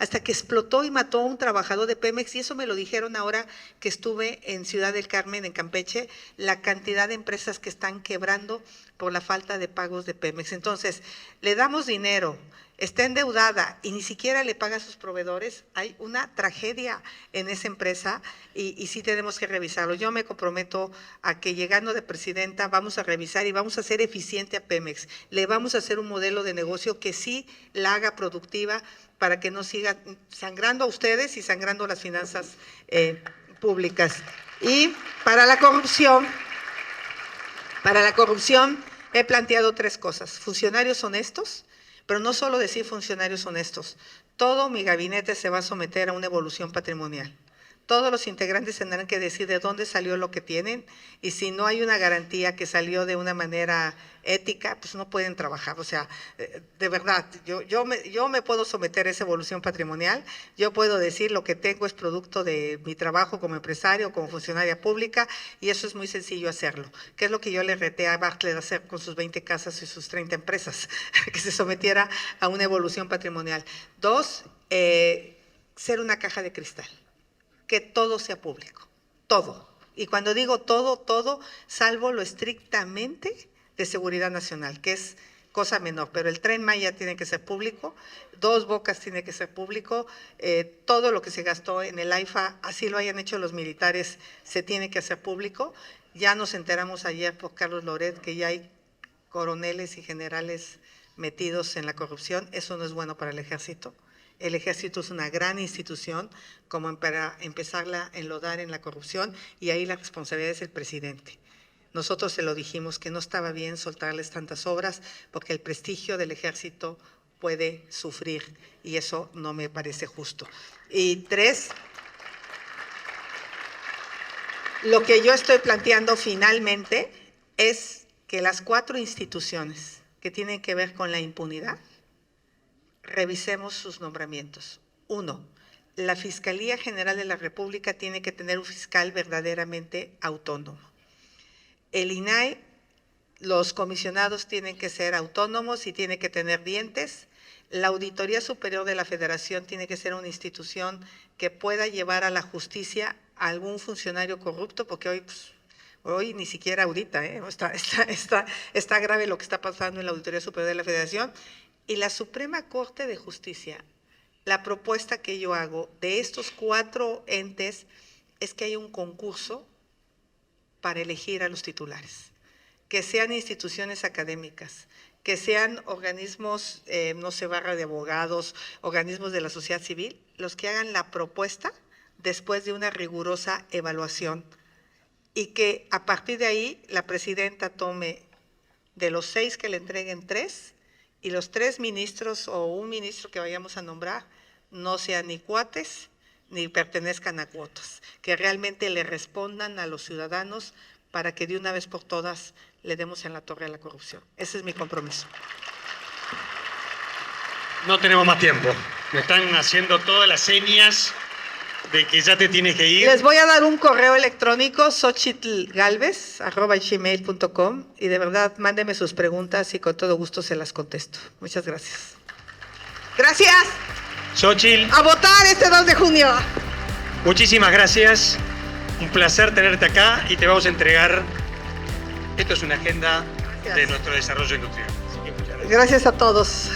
Hasta que explotó y mató a un trabajador de Pemex, y eso me lo dijeron ahora que estuve en Ciudad del Carmen, en Campeche, la cantidad de empresas que están quebrando por la falta de pagos de Pemex. Entonces, le damos dinero, está endeudada y ni siquiera le paga a sus proveedores, hay una tragedia en esa empresa y sí tenemos que revisarlo. Yo me comprometo a que llegando de presidenta vamos a revisar y vamos a hacer eficiente a Pemex. Le vamos a hacer un modelo de negocio que sí la haga productiva, para que no siga sangrando a ustedes y sangrando las finanzas públicas. Y para la corrupción he planteado 3 cosas. Funcionarios honestos, pero no solo decir funcionarios honestos. Todo mi gabinete se va a someter a una evolución patrimonial. Todos los integrantes tendrán que decir de dónde salió lo que tienen, y si no hay una garantía que salió de una manera ética, pues no pueden trabajar. O sea, de verdad, yo me puedo someter a esa evolución patrimonial, yo puedo decir lo que tengo es producto de mi trabajo como empresario, como funcionaria pública, y eso es muy sencillo hacerlo. ¿Qué es lo que yo le reté a Bartlett a hacer con sus 20 casas y sus 30 empresas? Que se sometiera a una evolución patrimonial. 2, ser una caja de cristal. Que todo sea público, todo. Y cuando digo todo, todo, salvo lo estrictamente de seguridad nacional, que es cosa menor, pero el Tren Maya tiene que ser público, Dos Bocas tiene que ser público, todo lo que se gastó en el AIFA, así lo hayan hecho los militares, se tiene que hacer público. Ya nos enteramos ayer por Carlos Loret que ya hay coroneles y generales metidos en la corrupción. Eso no es bueno para el ejército. El ejército es una gran institución como para empezarla a enlodar en la corrupción, y ahí la responsabilidad es el presidente. Nosotros se lo dijimos que no estaba bien soltarles tantas obras porque el prestigio del ejército puede sufrir y eso no me parece justo. Y 3, lo que yo estoy planteando finalmente es que las 4 instituciones que tienen que ver con la impunidad, revisemos sus nombramientos. 1, la Fiscalía General de la República tiene que tener un fiscal verdaderamente autónomo. El INAI, los comisionados tienen que ser autónomos y tienen que tener dientes. La Auditoría Superior de la Federación tiene que ser una institución que pueda llevar a la justicia a algún funcionario corrupto, porque hoy ni siquiera audita, está grave lo que está pasando en la Auditoría Superior de la Federación. Y la Suprema Corte de Justicia, la propuesta que yo hago de estos 4 entes es que haya un concurso para elegir a los titulares, que sean instituciones académicas, que sean organismos, barra de abogados, organismos de la sociedad civil, los que hagan la propuesta después de una rigurosa evaluación, y que a partir de ahí la presidenta tome de los 6 que le entreguen 3, y los 3 ministros o un ministro que vayamos a nombrar no sean ni cuates ni pertenezcan a cuotas, que realmente le respondan a los ciudadanos para que de una vez por todas le demos en la torre a la corrupción. Ese es mi compromiso. No tenemos más tiempo. Me están haciendo todas las señas de que ya te tienes que ir. Les voy a dar un correo electrónico, xochitlgalvez@gmail.com, y de verdad mándenme sus preguntas y con todo gusto se las contesto. Muchas gracias. Gracias. Xóchitl, A votar este 2 de junio. muchísimas gracias. Un placer tenerte acá y te vamos a entregar. Esto es una agenda de nuestro desarrollo industrial. Así que muchas gracias. Gracias a todos.